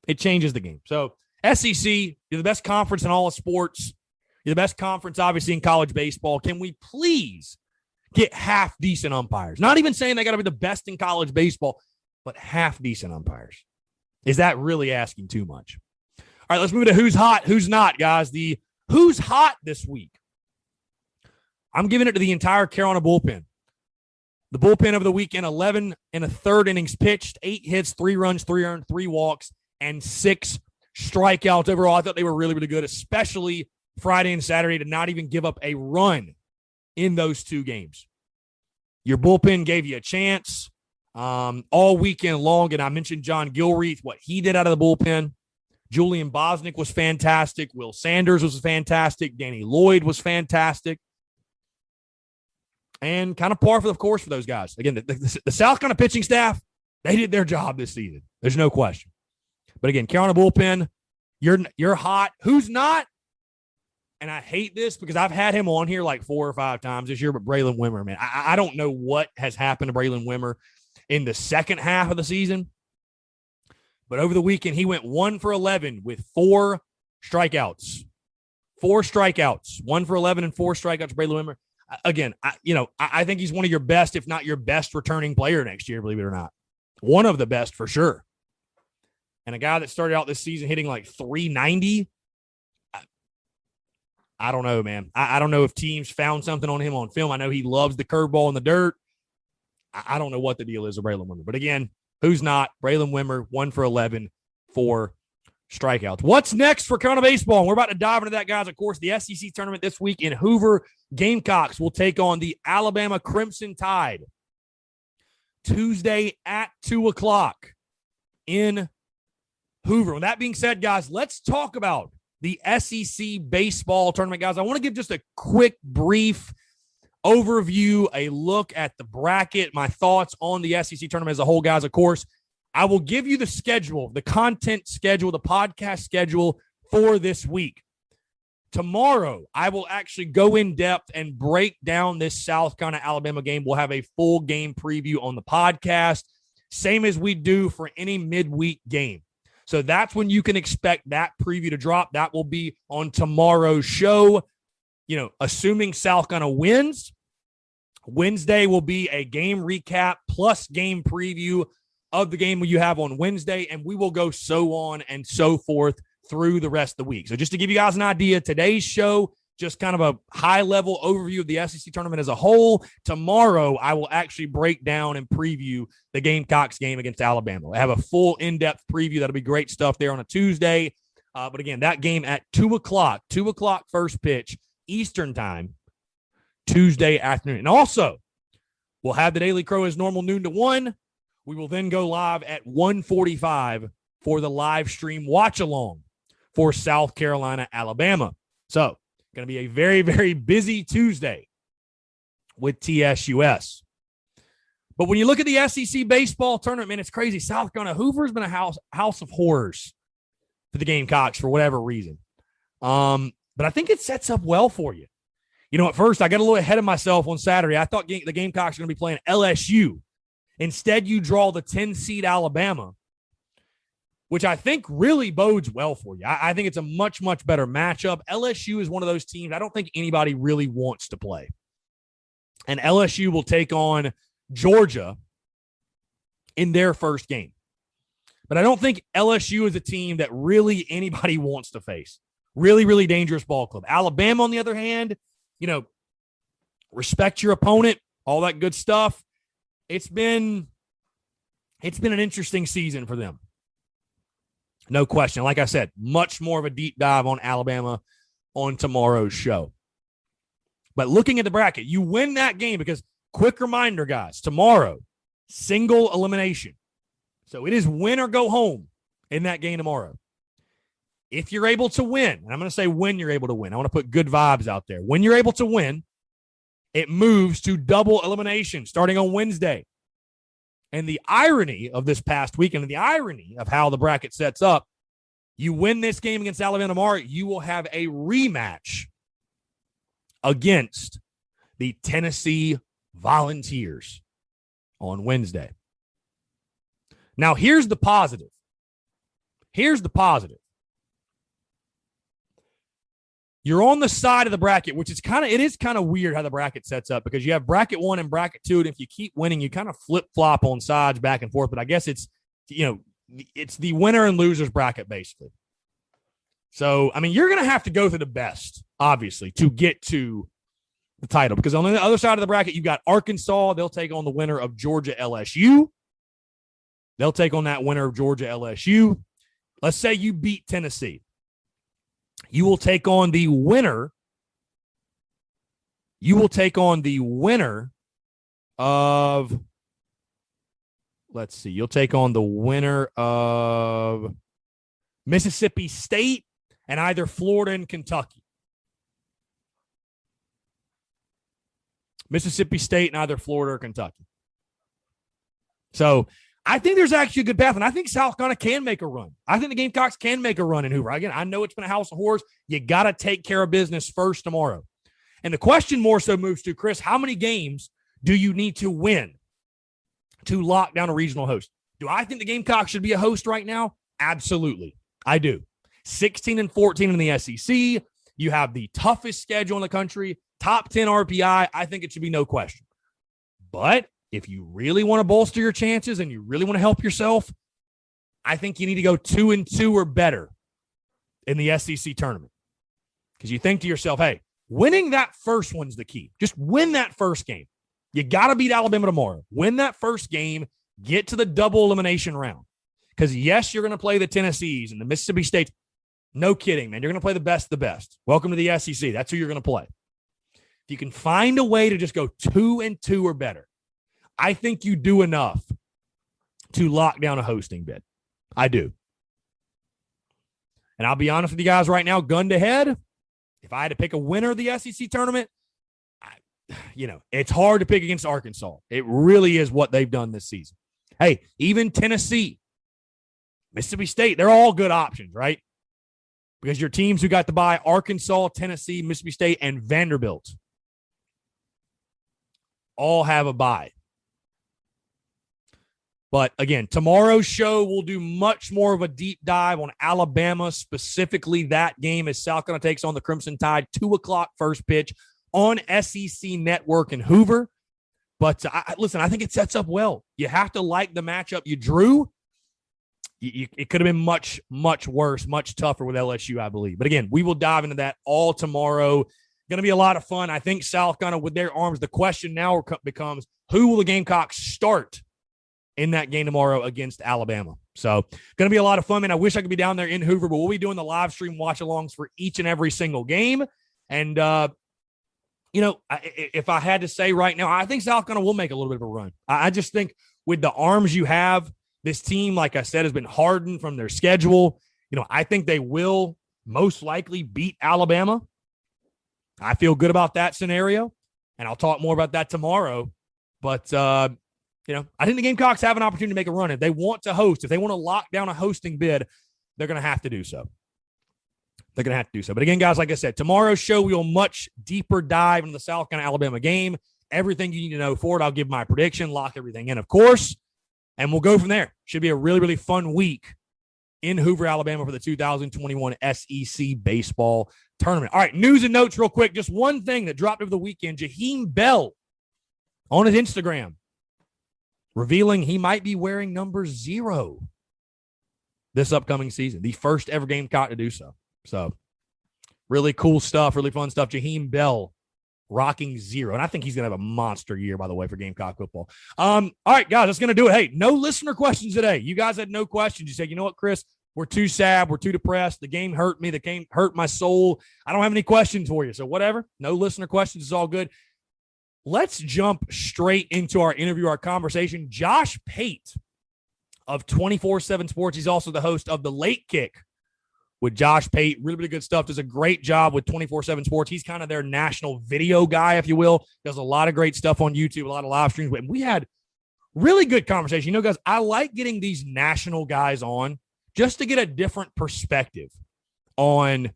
It changes the game. So, SEC, you're the best conference in all of sports. You're the best conference, obviously, in college baseball. Can we please get half-decent umpires? Not even saying they got to be the best in college baseball, but half-decent umpires. Is that really asking too much? All right, let's move to who's hot, who's not, guys. The who's hot this week. I'm giving it to the entire Carolina bullpen. The bullpen of the weekend, 11 and a third innings pitched, 8 hits, 3 runs, 3 earned, 3 walks, and 6 strikeouts overall. I thought they were really, really good, especially Friday and Saturday, to not even give up a run in those 2 games. Your bullpen gave you a chance all weekend long, and I mentioned John Gilreath, what he did out of the bullpen. Julian Bosnick was fantastic. Will Sanders was fantastic. Danny Lloyd was fantastic. And kind of par for the course for those guys. Again, the South Carolina pitching staff, they did their job this season. There's no question. But again, Carolina bullpen, you're hot. Who's not? And I hate this because I've had him on here like 4 or 5 times this year, but Braylon Wimmer, man. I don't know what has happened to Braylon Wimmer in the second half of the season. But over the weekend, he went 1 for 11 with 4 strikeouts. 4 strikeouts. 1 for 11 and 4 strikeouts, Braylon Wimmer. Again, I think he's one of your best, if not your best returning player next year, believe it or not. One of the best for sure. And a guy that started out this season hitting like 390. I don't know, man. I don't know if teams found something on him on film. I know he loves the curveball in the dirt. I don't know what the deal is with Braylon Wimmer. But again, who's not? Braylon Wimmer, 1 for 11 for strikeouts. What's next for Carolina baseball? And we're about to dive into that, guys. Of course, the SEC tournament this week in Hoover. Gamecocks will take on the Alabama Crimson Tide Tuesday at 2 o'clock in Hoover. With that being said, guys, let's talk about the SEC baseball tournament, guys. I want to give just a quick, brief overview, a look at the bracket, my thoughts on the SEC tournament as a whole, guys. Of course, I will give you the schedule, the content schedule, the podcast schedule for this week. Tomorrow, I will actually go in depth and break down this South Carolina Alabama game. We'll have a full game preview on the podcast, same as we do for any midweek game. So that's when you can expect that preview to drop. That will be on tomorrow's show. You know, assuming South Carolina wins, Wednesday will be a game recap plus game preview of the game you have on Wednesday, and we will go so on and so forth through the rest of the week. So just to give you guys an idea, today's show, just kind of a high-level overview of the SEC tournament as a whole. Tomorrow, I will actually break down and preview the Gamecocks game against Alabama. I have a full in-depth preview. That'll be great stuff there on a Tuesday. But again, that game at 2 o'clock first pitch, Eastern time, Tuesday afternoon. And also, we'll have the Daily Crow as normal, noon to 1. We will then go live at 1:45 for the live stream watch-along for South Carolina, Alabama. So, going to be a very, very busy Tuesday with TSUS. But when you look at the SEC baseball tournament, man, it's crazy. South Carolina, Hoover's been a house of horrors for the Gamecocks for whatever reason. But I think it sets up well for you. You know, at first, I got a little ahead of myself on Saturday. I thought the Gamecocks were going to be playing LSU. Instead, you draw the 10-seed Alabama, which I think really bodes well for you. I think it's a much, much better matchup. LSU is one of those teams I don't think anybody really wants to play. And LSU will take on Georgia in their first game. But I don't think LSU is a team that really anybody wants to face. Really, really dangerous ball club. Alabama, on the other hand, you know, respect your opponent, all that good stuff. It's been an interesting season for them. No question. Like I said, much more of a deep dive on Alabama on tomorrow's show. But looking at the bracket, you win that game because, quick reminder, guys, tomorrow, single elimination. So it is win or go home in that game tomorrow. If you're able to win, and I'm going to say when you're able to win, I want to put good vibes out there. When you're able to win, it moves to double elimination starting on Wednesday. And the irony of this past weekend, and the irony of how the bracket sets up, you win this game against Alabama tomorrow, you will have a rematch against the Tennessee Volunteers on Wednesday. Now, here's the positive. You're on the side of the bracket, which is it is kind of weird how the bracket sets up because you have bracket 1 and bracket 2, and if you keep winning, you kind of flip-flop on sides back and forth. But I guess it's the winner and losers bracket, basically. So, I mean, you're going to have to go through the best, obviously, to get to the title. Because on the other side of the bracket, you've got Arkansas. They'll take on the winner of Georgia LSU. They'll take on that winner of Georgia LSU. Let's say you beat Tennessee. You will take on the winner. Of, let's see, you'll take on the winner of Mississippi State and either Florida and Kentucky. Mississippi State and either Florida or Kentucky. So I think there's actually a good path, and I think South Carolina can make a run. I think the Gamecocks can make a run in Hoover. Again, I know it's been a house of horrors. You got to take care of business first tomorrow. And the question more so moves to, Chris, how many games do you need to win to lock down a regional host? Do I think the Gamecocks should be a host right now? Absolutely. I do. 16-14 in the SEC. You have the toughest schedule in the country, top 10 RPI. I think it should be no question. But if you really want to bolster your chances and you really want to help yourself, I think you need to go 2-2 or better in the SEC tournament. Because you think to yourself, hey, winning that first one's the key. Just win that first game. You got to beat Alabama tomorrow. Win that first game. Get to the double elimination round. Because, yes, you're going to play the Tennessees and the Mississippi States. No kidding, man. You're going to play the best of the best. Welcome to the SEC. That's who you're going to play. If you can find a way to just go 2-2 or better, I think you do enough to lock down a hosting bid. I do. And I'll be honest with you guys right now, gun to head, if I had to pick a winner of the SEC tournament, it's hard to pick against Arkansas. It really is what they've done this season. Hey, even Tennessee, Mississippi State, they're all good options, right? Because your teams who got to buy Arkansas, Tennessee, Mississippi State, and Vanderbilt all have a bye. But again, tomorrow's show will do much more of a deep dive on Alabama, specifically that game as South Carolina takes on the Crimson Tide, 2:00 first pitch on SEC Network in Hoover. But listen, I think it sets up well. You have to like the matchup you drew. It could have been much, much worse, much tougher with LSU, I believe. But again, we will dive into that all tomorrow. Going to be a lot of fun. I think South Carolina with their arms. The question now becomes, who will the Gamecocks start in that game tomorrow against Alabama? So going to be a lot of fun, man. I wish I could be down there in Hoover, but we'll be doing the live stream watch-alongs for each and every single game. And, if I had to say right now, I think South Carolina will make a little bit of a run. I just think with the arms you have, this team, like I said, has been hardened from their schedule. I think they will most likely beat Alabama. I feel good about that scenario, and I'll talk more about that tomorrow. But, I think the Gamecocks have an opportunity to make a run. If they want to host, if they want to lock down a hosting bid, they're going to have to do so. But again, guys, like I said, tomorrow's show, we will much deeper dive into the South Carolina-Alabama game. Everything you need to know for it. I'll give my prediction, lock everything in, of course, and we'll go from there. Should be a really, really fun week in Hoover, Alabama for the 2021 SEC baseball tournament. All right, news and notes real quick. Just one thing that dropped over the weekend. Jaheim Bell on his Instagram revealing he might be wearing number 0 this upcoming season. The first ever Gamecock to do so. So really cool stuff, really fun stuff. Jaheim Bell rocking 0. And I think he's going to have a monster year, by the way, for Gamecock football. All right, guys, that's going to do it. Hey, no listener questions today. You guys had no questions. You said, you know what, Chris? We're too sad. We're too depressed. The game hurt me. The game hurt my soul. I don't have any questions for you. So whatever. No listener questions. It's all good. Let's jump straight into our interview, our conversation. Josh Pate of 247 Sports. He's also the host of The Late Kick with Josh Pate. Really, really good stuff. Does a great job with 247 Sports. He's kind of their national video guy, if you will. Does a lot of great stuff on YouTube, a lot of live streams. And we had really good conversation. Guys, I like getting these national guys on just to get a different perspective on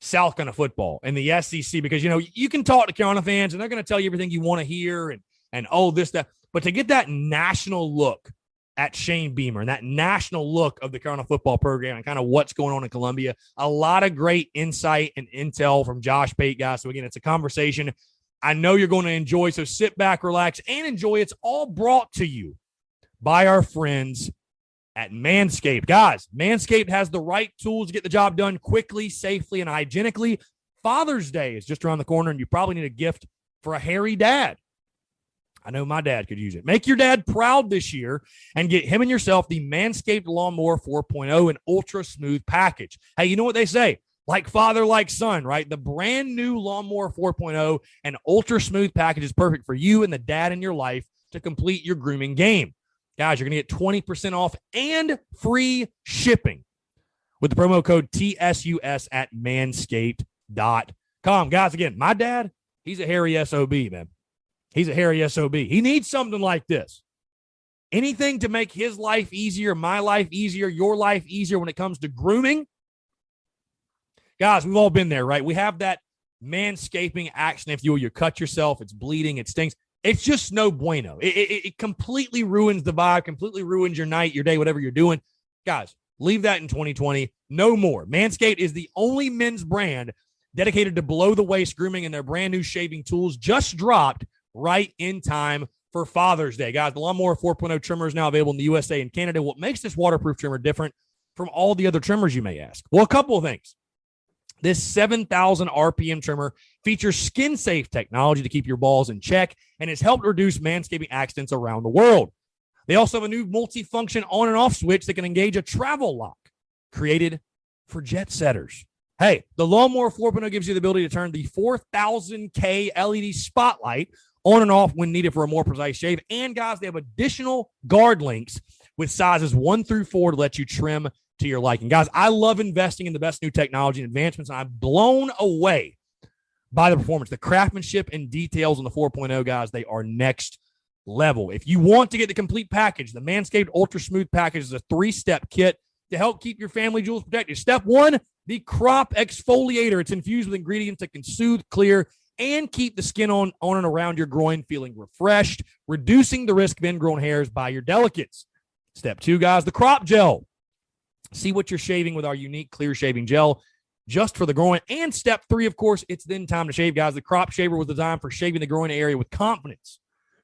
South Carolina football and the SEC, because, you can talk to Carolina fans and they're going to tell you everything you want to hear and this, that. But to get that national look at Shane Beamer and that national look of the Carolina football program and kind of what's going on in Columbia, a lot of great insight and intel from Josh Pate, guys. So, again, it's a conversation I know you're going to enjoy. So sit back, relax, and enjoy. It's all brought to you by our friends at Manscaped. Guys, Manscaped has the right tools to get the job done quickly, safely, and hygienically. Father's Day is just around the corner, and you probably need a gift for a hairy dad. I know my dad could use it. Make your dad proud this year and get him and yourself the Manscaped Lawnmower 4.0 and Ultra Smooth package. Hey, you know what they say? Like father, like son, right? The brand new Lawnmower 4.0 and Ultra Smooth package is perfect for you and the dad in your life to complete your grooming game. Guys, you're going to get 20% off and free shipping with the promo code TSUS at manscaped.com. Guys, again, my dad, he's a hairy SOB, man. He's a hairy SOB. He needs something like this. Anything to make his life easier, my life easier, your life easier when it comes to grooming. Guys, we've all been there, right? We have that manscaping action. If you cut yourself, it's bleeding, it stings. It's just no bueno. It completely ruins the vibe, completely ruins your night, your day, whatever you're doing. Guys, leave that in 2020. No more. Manscaped is the only men's brand dedicated to below-the-waist grooming, and their brand new shaving tools just dropped right in time for Father's Day. Guys, the Lawnmower 4.0 trimmer is now available in the USA and Canada. What makes this waterproof trimmer different from all the other trimmers, you may ask? Well, a couple of things. This 7,000 RPM trimmer features skin-safe technology to keep your balls in check and has helped reduce manscaping accidents around the world. They also have a new multi-function on and off switch that can engage a travel lock created for jet setters. Hey, the Lawnmower 4.0 gives you the ability to turn the 4,000K LED spotlight on and off when needed for a more precise shave. And, guys, they have additional guard links with sizes 1 through 4 to let you trim to your liking. Guys, I love investing in the best new technology and advancements, and I'm blown away by the performance. The craftsmanship and details on the 4.0, guys, they are next level. If you want to get the complete package, the Manscaped Ultra Smooth Package is a 3-step kit to help keep your family jewels protected. Step 1, the Crop Exfoliator. It's infused with ingredients that can soothe, clear, and keep the skin on and around your groin feeling refreshed, reducing the risk of ingrown hairs by your delicates. Step 2, guys, the Crop Gel. See what you're shaving with our unique clear shaving gel just for the groin. And step 3, of course, it's then time to shave, guys. The Crop Shaver was designed for shaving the groin area with confidence.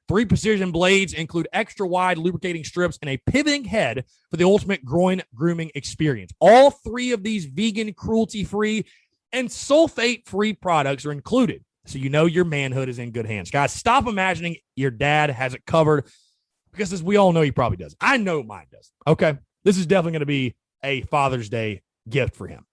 3 precision blades include extra wide lubricating strips and a pivoting head for the ultimate groin grooming experience. All 3 of these vegan, cruelty-free, and sulfate-free products are included, so you know your manhood is in good hands. Guys, stop imagining your dad has it covered, because as we all know, he probably does. I know mine does. Okay? This is definitely going to be a Father's Day gift for him.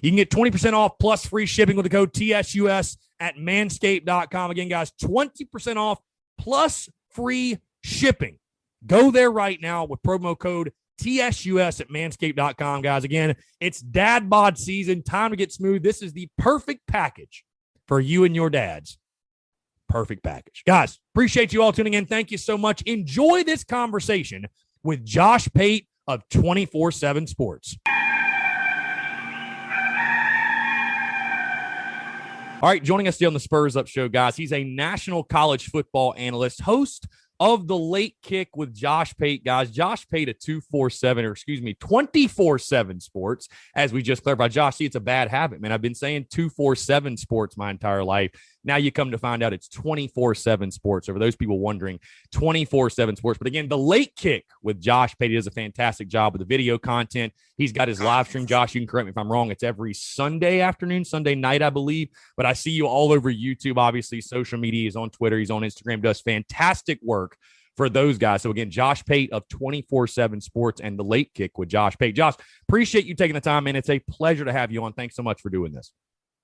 You can get 20% off plus free shipping with the code TSUS at manscaped.com. Again, guys, 20% off plus free shipping. Go there right now with promo code TSUS at manscaped.com, guys. Again, it's dad bod season. Time to get smooth. This is the perfect package for you and your dads. Perfect package. Guys, appreciate you all tuning in. Thank you so much. Enjoy this conversation with Josh Pate of 247 Sports. All right, joining us today on the Spurs Up Show, guys, he's a national college football analyst, host of the Late Kick with Josh Pate, guys. Josh Pate of 247 Sports, as we just clarified. Josh, see, it's a bad habit, man. I've been saying 247 Sports my entire life. Now you come to find out it's 24/7 Sports. So for those people wondering, 24/7 Sports. But again, the Late Kick with Josh Pate does a fantastic job with the video content. He's got his live stream. Josh, you can correct me if I'm wrong. It's every Sunday afternoon, Sunday night, I believe. But I see you all over YouTube, obviously. Social media. He's on Twitter. He's on Instagram. Does fantastic work for those guys. So again, Josh Pate of 24/7 Sports and the Late Kick with Josh Pate. Josh, appreciate you taking the time, man. It's a pleasure to have you on. Thanks so much for doing this.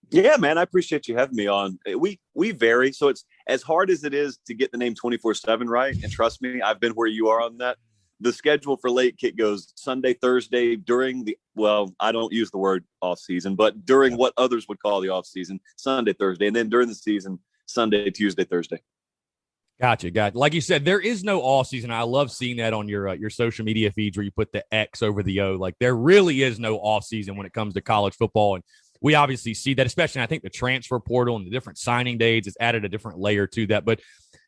Yeah, man, I appreciate you having me on. We vary, so it's as hard as it is to get the name 24/7 right. And trust me, I've been where you are on that. The schedule for Late Kick goes Sunday, Thursday during the, well, I don't use the word off season, but during what others would call the off season, Sunday, Thursday, and then during the season, Sunday, Tuesday, Thursday. Gotcha. Like you said, there is no off season. I love seeing that on your social media feeds where you put the X over the O. Like there really is no off season when it comes to college football. And we obviously see that, especially I think the transfer portal and the different signing dates has added a different layer to that. But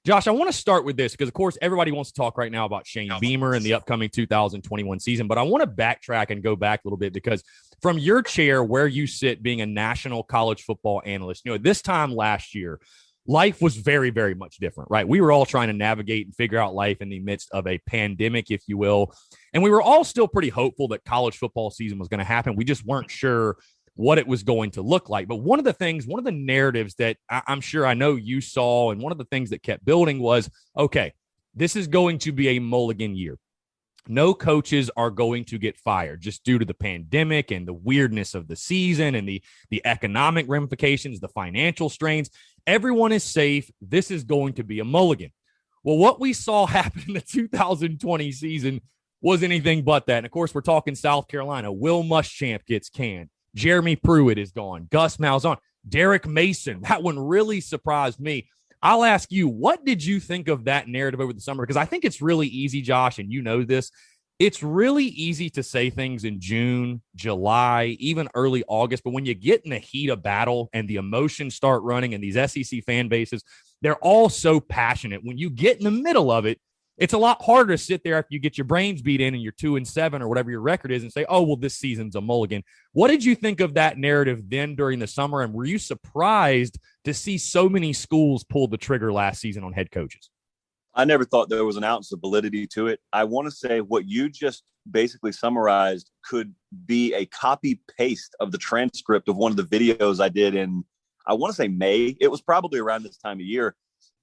Josh, I want to start with this because, of course, everybody wants to talk right now about Shane Beamer and the upcoming 2021 season. But I want to backtrack and go back a little bit because from your chair where you sit being a national college football analyst, this time last year, life was very, very much different, right? We were all trying to navigate and figure out life in the midst of a pandemic, if you will. And we were all still pretty hopeful that college football season was going to happen. We just weren't sure what it was going to look like. But one of the narratives that I know you saw, and one of the things that kept building was, okay, this is going to be a mulligan year. No coaches are going to get fired just due to the pandemic and the weirdness of the season and the economic ramifications, the financial strains. Everyone is safe. This is going to be a mulligan. Well, what we saw happen in the 2020 season was anything but that. And of course, we're talking South Carolina. Will Muschamp gets canned. Jeremy Pruitt is gone. Gus Malzahn. Derek Mason. That one really surprised me. I'll ask you, what did you think of that narrative over the summer? Because I think it's really easy, Josh, and you know this. It's really easy to say things in June, July, even early August. But when you get in the heat of battle and the emotions start running and these SEC fan bases, they're all so passionate. When you get in the middle of it, it's a lot harder to sit there after you get your brains beat in and you're 2-7 or whatever your record is and say, oh, well, this season's a mulligan. What did you think of that narrative then during the summer? And were you surprised to see so many schools pull the trigger last season on head coaches? I never thought there was an ounce of validity to it. I want to say what you just basically summarized could be a copy paste of the transcript of one of the videos I did in, I want to say May. It was probably around this time of year.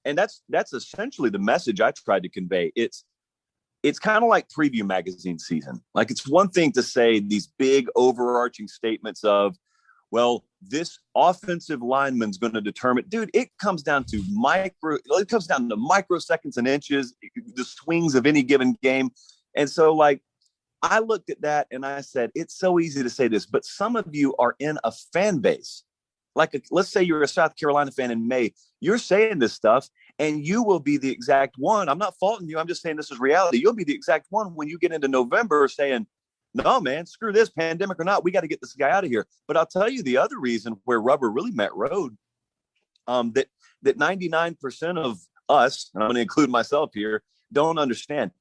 And that's essentially the message I tried to convey. It's kind of like preview magazine season. Like, it's one thing to say these big overarching statements of, well, this offensive lineman's going to determine, dude, it comes down to microseconds and inches, the swings of any given game. And so, like, I looked at that and I said, it's so easy to say this, but some of you are in a fan base. Let's say you're a South Carolina fan in May, you're saying this stuff and you will be the exact one. I'm not faulting you. I'm just saying this is reality. You'll be the exact one when you get into November saying, no, man, screw this, pandemic or not, we got to get this guy out of here. But I'll tell you the other reason where rubber really met road, that 99% of us, and I'm going to include myself here, don't understand.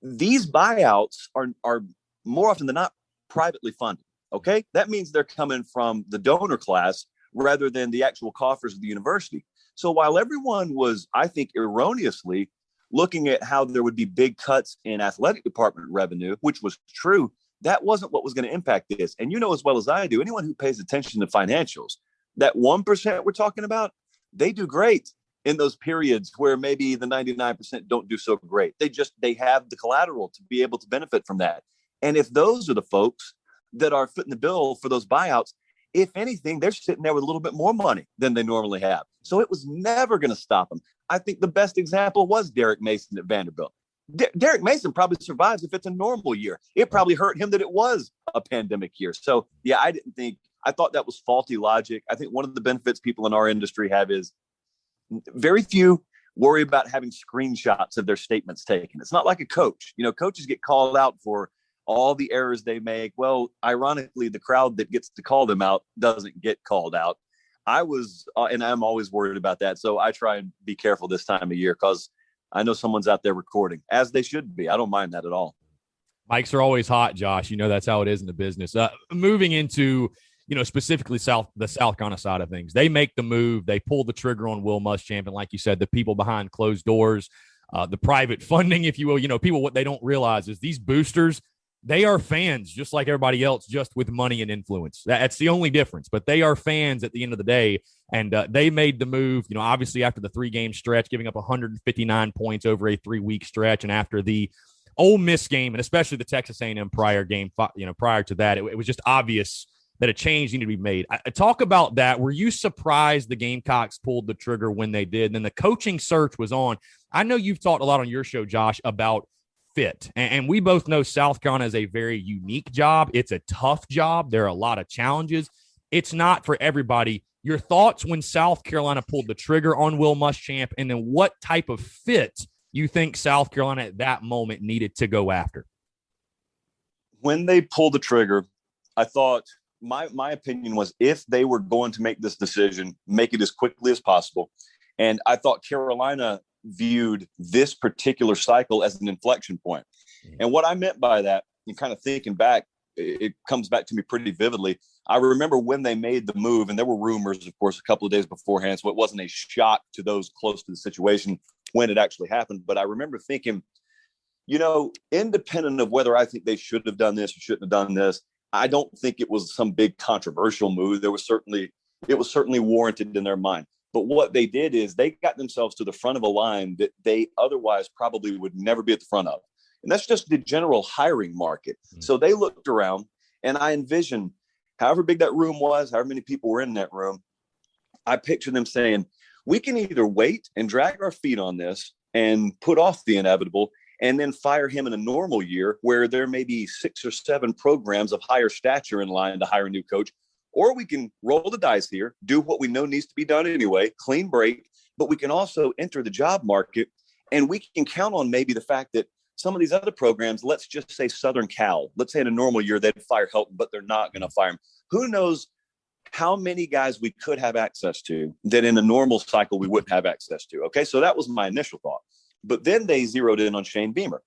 These buyouts are more often than not privately funded. Okay, that means they're coming from the donor class rather than the actual coffers of the university. So while everyone was, I think, erroneously looking at how there would be big cuts in athletic department revenue, which was true, that wasn't what was going to impact this. And you know as well as I do, anyone who pays attention to financials, that 1% we're talking about, they do great in those periods where maybe the 99% don't do so great. They have the collateral to be able to benefit from that. And if those are the folks that are footing the bill for those buyouts, if anything, they're sitting there with a little bit more money than they normally have. So it was never going to stop them. I think the best example was Derek Mason at Vanderbilt. Derek Mason probably survives if it's a normal year. It probably hurt him that it was a pandemic year. So, yeah, I thought that was faulty logic. I think one of the benefits people in our industry have is very few worry about having screenshots of their statements taken. It's not like a coach. Coaches get called out for all the errors they make. Well, ironically, the crowd that gets to call them out doesn't get called out. And I'm always worried about that. So I try and be careful this time of year because I know someone's out there recording, as they should be. I don't mind that at all. Mics are always hot, Josh. That's how it is in the business. Moving into, specifically the South Carolina side of things, they make the move. They pull the trigger on Will Muschamp. And like you said, the people behind closed doors, the private funding, if you will, people, what they don't realize is these boosters, they are fans just like everybody else, just with money and influence. That's the only difference. But they are fans at the end of the day, and they made the move. Obviously after the 3-game stretch, giving up 159 points over a 3-week stretch, and after the Ole Miss game, and especially the Texas A&M prior to that, it was just obvious that a change needed to be made. I talk about that. Were you surprised the Gamecocks pulled the trigger when they did? And then the coaching search was on. I know you've talked a lot on your show, Josh, about fit. And we both know South Carolina is a very unique job. It's a tough job. There are a lot of challenges. It's not for everybody. Your thoughts when South Carolina pulled the trigger on Will Muschamp, and then what type of fit you think South Carolina at that moment needed to go after? When they pulled the trigger, I thought my opinion was if they were going to make this decision, make it as quickly as possible. And I thought Carolina viewed this particular cycle as an inflection point. And what I meant by that, and kind of thinking back, it comes back to me pretty vividly. I remember when they made the move, and there were rumors, of course, a couple of days beforehand, so it wasn't a shock to those close to the situation when it actually happened. But I remember thinking, independent of whether I think they should have done this or shouldn't have done this, I don't think it was some big controversial move. It was certainly warranted in their mind. But what they did is they got themselves to the front of a line that they otherwise probably would never be at the front of. And that's just the general hiring market. Mm-hmm. So they looked around, and I envisioned however big that room was, however many people were in that room, I pictured them saying, we can either wait and drag our feet on this and put off the inevitable and then fire him in a normal year where there may be 6 or 7 programs of higher stature in line to hire a new coach. Or we can roll the dice here, do what we know needs to be done anyway, clean break, but we can also enter the job market, and we can count on maybe the fact that some of these other programs, let's just say Southern Cal, let's say in a normal year, they'd fire Helton, but they're not going to fire him. Who knows how many guys we could have access to that in a normal cycle we wouldn't have access to. Okay, so that was my initial thought. But then they zeroed in on Shane Beamer.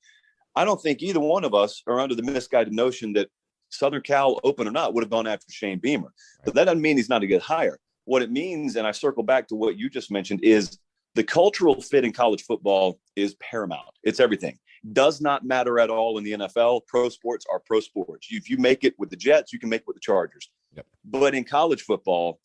I don't think either one of us are under the misguided notion that Southern Cal, open or not, would have gone after Shane Beamer. But that doesn't mean he's not a good hire. What it means, and I circle back to what you just mentioned, is The cultural fit in college football is paramount. It's everything. Does not matter at all in the NFL. Pro sports are pro sports. If you make it with the Jets, you can make it with the Chargers. Yep. But in college football,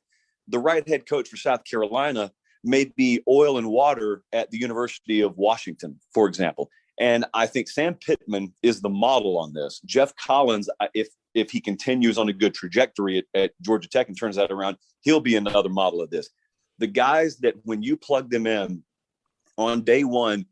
the right head coach for South Carolina may be oil and water at the University of Washington, for example. And I think Sam Pittman is the model on this. Jeff Collins, if he continues on a good trajectory at Georgia Tech and turns that around, he'll be another model of this. The guys that when you plug them in on day one,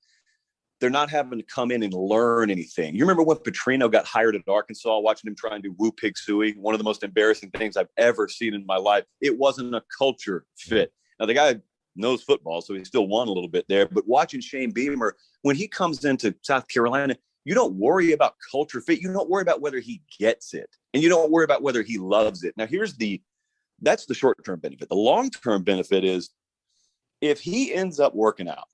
they're not having to come in and learn anything. You remember when Petrino got hired at Arkansas, watching him try and do woo pig suey, one of the most embarrassing things I've ever seen in my life. It wasn't a culture fit. Now, the guy knows football, so he still won a little bit there. But watching Shane Beamer, when he comes into South Carolina, you don't worry about culture fit. You don't worry about whether he gets it. And you don't worry about whether he loves it. Now, that's the short-term benefit. The long-term benefit is if he ends up working out,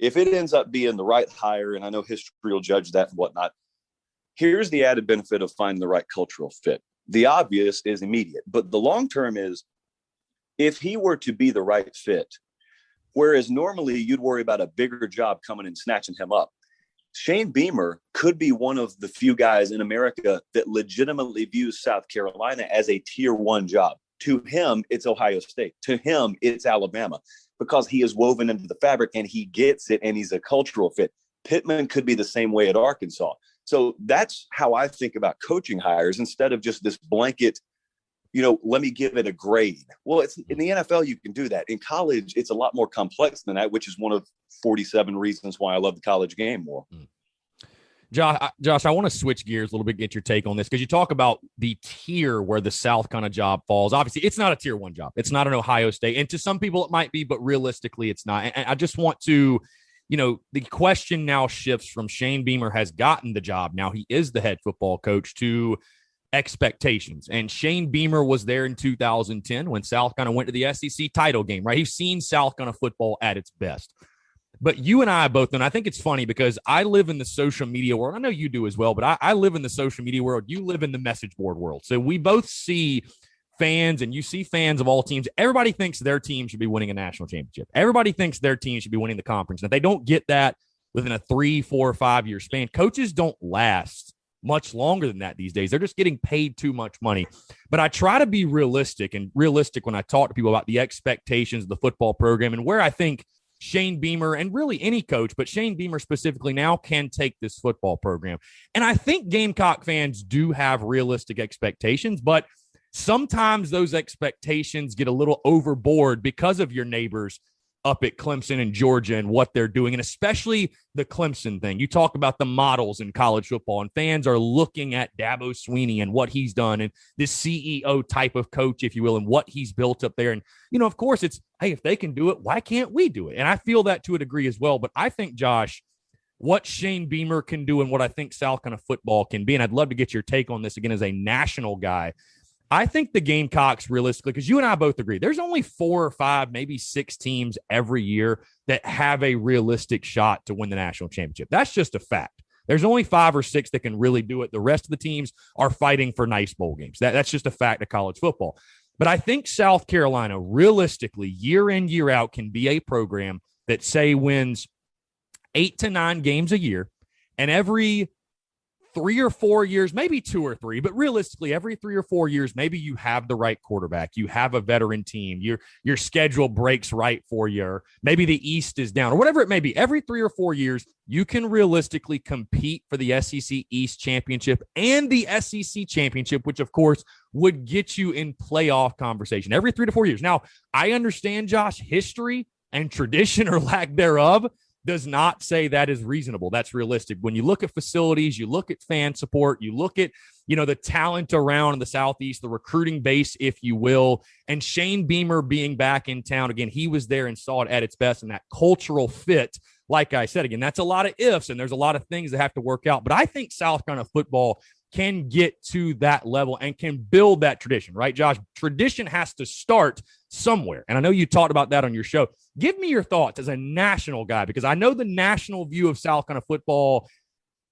if it ends up being the right hire, and I know history will judge that and whatnot, here's the added benefit of finding the right cultural fit. The obvious is immediate, but the long-term is if he were to be the right fit, whereas normally you'd worry about a bigger job coming and snatching him up, Shane Beamer could be one of the few guys in America that legitimately views South Carolina as a tier 1 job. To him, it's Ohio State. To him, it's Alabama, because he is woven into the fabric and he gets it and he's a cultural fit. Pittman could be the same way at Arkansas. So that's how I think about coaching hires instead of just this blanket, let me give it a grade. Well, it's in the NFL, you can do that. In college, it's a lot more complex than that, which is one of 47 reasons why I love the college game more. Josh, I want to switch gears a little bit, get your take on this, because you talk about the tier where the South kind of job falls. Obviously, it's not a tier 1 job. It's not an Ohio State. And to some people it might be, but realistically it's not. And I just want to, the question now shifts from Shane Beamer has gotten the job. Now he is the head football coach to expectations. And Shane Beamer was there in 2010 when South kind of went to the SEC title game, right? He's seen South kind of football at its best. But you and I both, and I think it's funny because I live in the social media world. I know you do as well, but I live in the social media world. You live in the message board world. So we both see fans, and you see fans of all teams. Everybody thinks their team should be winning a national championship. Everybody thinks their team should be winning the conference. And if they don't get that within a 3, 4, 5 year span, coaches don't last much longer than that these days. They're just getting paid too much money. But I try to be realistic when I talk to people about the expectations of the football program and where I think Shane Beamer, and really any coach, but Shane Beamer specifically now, can take this football program. And I think Gamecock fans do have realistic expectations, but sometimes those expectations get a little overboard because of your neighbors up at Clemson and Georgia and what they're doing, and especially the Clemson thing. You talk about the models in college football, and fans are looking at Dabo Swinney and what he's done, and this CEO type of coach, if you will, and what he's built up there. And, of course, it's, hey, if they can do it, why can't we do it? And I feel that to a degree as well. But I think, Josh, what Shane Beamer can do and what I think South kind of football can be, and I'd love to get your take on this again as a national guy, I think the Gamecocks, realistically, because you and I both agree, there's only 4 or 5, maybe 6 teams every year that have a realistic shot to win the national championship. That's just a fact. There's only 5 or 6 that can really do it. The rest of the teams are fighting for nice bowl games. That's just a fact of college football. But I think South Carolina, realistically, year in, year out, can be a program that, say, wins 8 to 9 games a year, and every 3 or 4 years, maybe 2 or 3, but realistically, every 3 or 4 years, maybe you have the right quarterback, you have a veteran team, your schedule breaks right for you, or maybe the East is down, or whatever it may be. Every 3 or 4 years, you can realistically compete for the SEC East championship and the SEC championship, which of course would get you in playoff conversation every 3 to 4 years. Now, I understand, Josh, history and tradition or lack thereof does not say that is reasonable. That's realistic. When you look at facilities, you look at fan support, you look at, the talent around in the Southeast, the recruiting base, if you will, and Shane Beamer being back in town. Again, he was there and saw it at its best, and that cultural fit, like I said, again, that's a lot of ifs, and there's a lot of things that have to work out. But I think South Carolina football can get to that level and can build that tradition, right, Josh? Tradition has to start somewhere. And I know you talked about that on your show. Give me your thoughts as a national guy, because I know the national view of South Carolina football,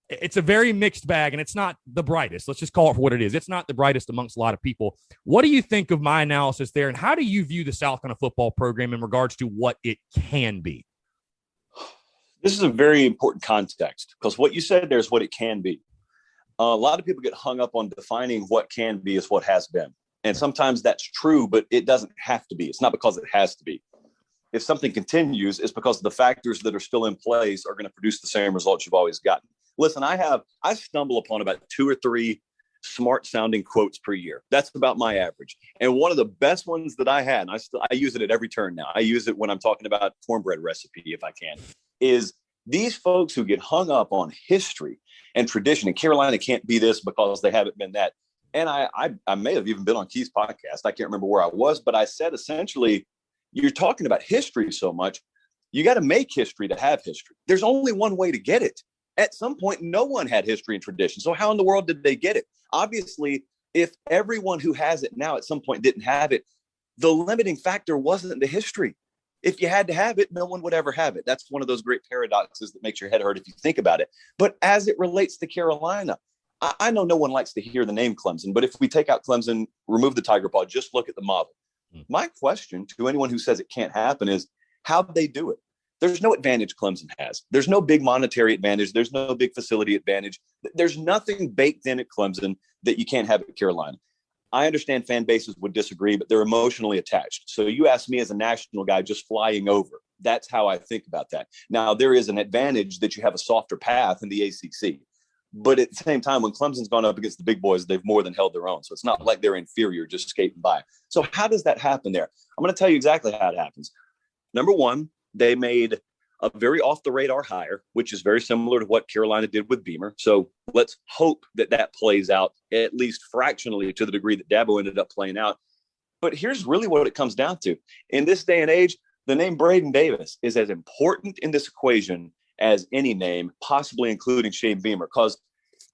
it's a very mixed bag, and it's not the brightest. Let's just call it for what it is. It's not the brightest amongst a lot of people. What do you think of my analysis there, and how do you view the South Carolina football program in regards to what it can be? This is a very important context because what you said there is what it can be. A lot of people get hung up on defining what can be as what has been. And sometimes that's true, but it doesn't have to be. It's not because it has to be. If something continues, it's because the factors that are still in place are going to produce the same results you've always gotten. Listen, I stumble upon about 2 or 3 smart sounding quotes per year. That's about my average. And one of the best ones that I had, and I use it at every turn now. I use it when I'm talking about cornbread recipe, if I can, is these folks who get hung up on history and tradition, and Carolina can't be this because they haven't been that. And I may have even been on Keith's podcast. I can't remember where I was, but I said essentially, you're talking about history so much, you got to make history to have history. There's only one way to get it. At some point, no one had history and tradition. So how in the world did they get it? Obviously, if everyone who has it now at some point didn't have it, the limiting factor wasn't the history. If you had to have it, no one would ever have it. That's one of those great paradoxes that makes your head hurt if you think about it. But as it relates to Carolina, I know no one likes to hear the name Clemson, but if we take out Clemson, remove the Tiger Paw, just look at the model. My question to anyone who says it can't happen is, how'd they do it? There's no advantage Clemson has. There's no big monetary advantage. There's no big facility advantage. There's nothing baked in at Clemson that you can't have at Carolina. I understand fan bases would disagree, but they're emotionally attached. So you ask me as a national guy just flying over. That's how I think about that. Now, there is an advantage that you have a softer path in the ACC. But at the same time, when Clemson's gone up against the big boys, they've more than held their own. So it's not like they're inferior, just skating by. So how does that happen there? I'm going to tell you exactly how it happens. Number one, they made a very off-the-radar hire, which is very similar to what Carolina did with Beamer. So let's hope that that plays out at least fractionally to the degree that Dabo ended up playing out. But here's really what it comes down to. In this day and age, the name Braden Davis is as important in this equation as any name, possibly including Shane Beamer, because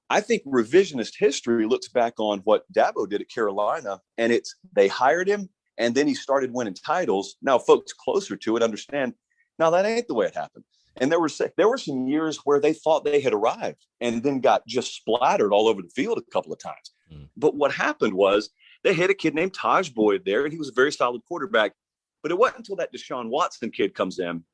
I think revisionist history looks back on what Dabo did at Carolina, and it's they hired him, and then he started winning titles. Now, folks closer to it understand, now that ain't the way it happened. And there were some years where they thought they had arrived and then got just splattered all over the field a couple of times. But what happened was they had a kid named Taj Boyd there, and he was a very solid quarterback. But it wasn't until that Deshaun Watson kid comes in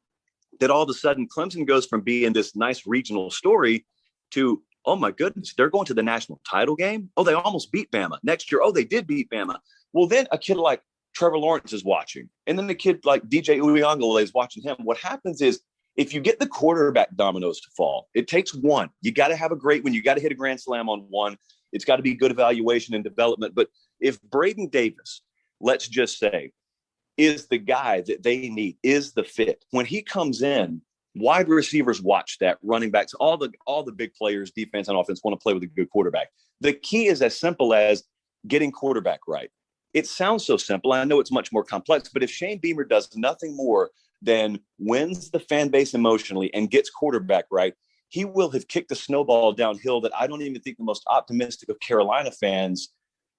that all of a sudden Clemson goes from being this nice regional story to, oh my goodness, they're going to the national title game. Oh, they almost beat Bama. Next year, oh, they did beat Bama. Well, then a kid like Trevor Lawrence is watching. And then the kid like DJ Uiagalelei is watching him. What happens is if you get the quarterback dominoes to fall, it takes one. You got to have a great one. You got to hit a grand slam on one. It's got to be good evaluation and development. But if Braden Davis, let's just say, is the guy that they need, is the fit, when he comes in, wide receivers watch that, running backs, all the big players, defense and offense, want to play with a good quarterback. The key is as simple as getting quarterback right. It sounds so simple. I know it's much more complex, but if Shane Beamer does nothing more than wins the fan base emotionally and gets quarterback right, he will have kicked the snowball downhill that I don't even think the most optimistic of Carolina fans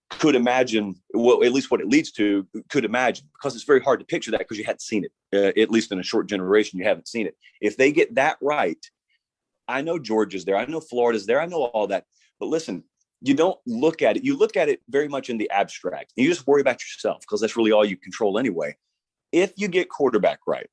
could imagine, well, at least what it leads to, could imagine, because it's very hard to picture that because you hadn't seen it, at least in a short generation, you haven't seen it. If they get that right, I know Georgia's there, I know Florida's there, I know all that, but listen, you don't look at it. You look at it very much in the abstract. And you just worry about yourself because that's really all you control anyway. If you get quarterback right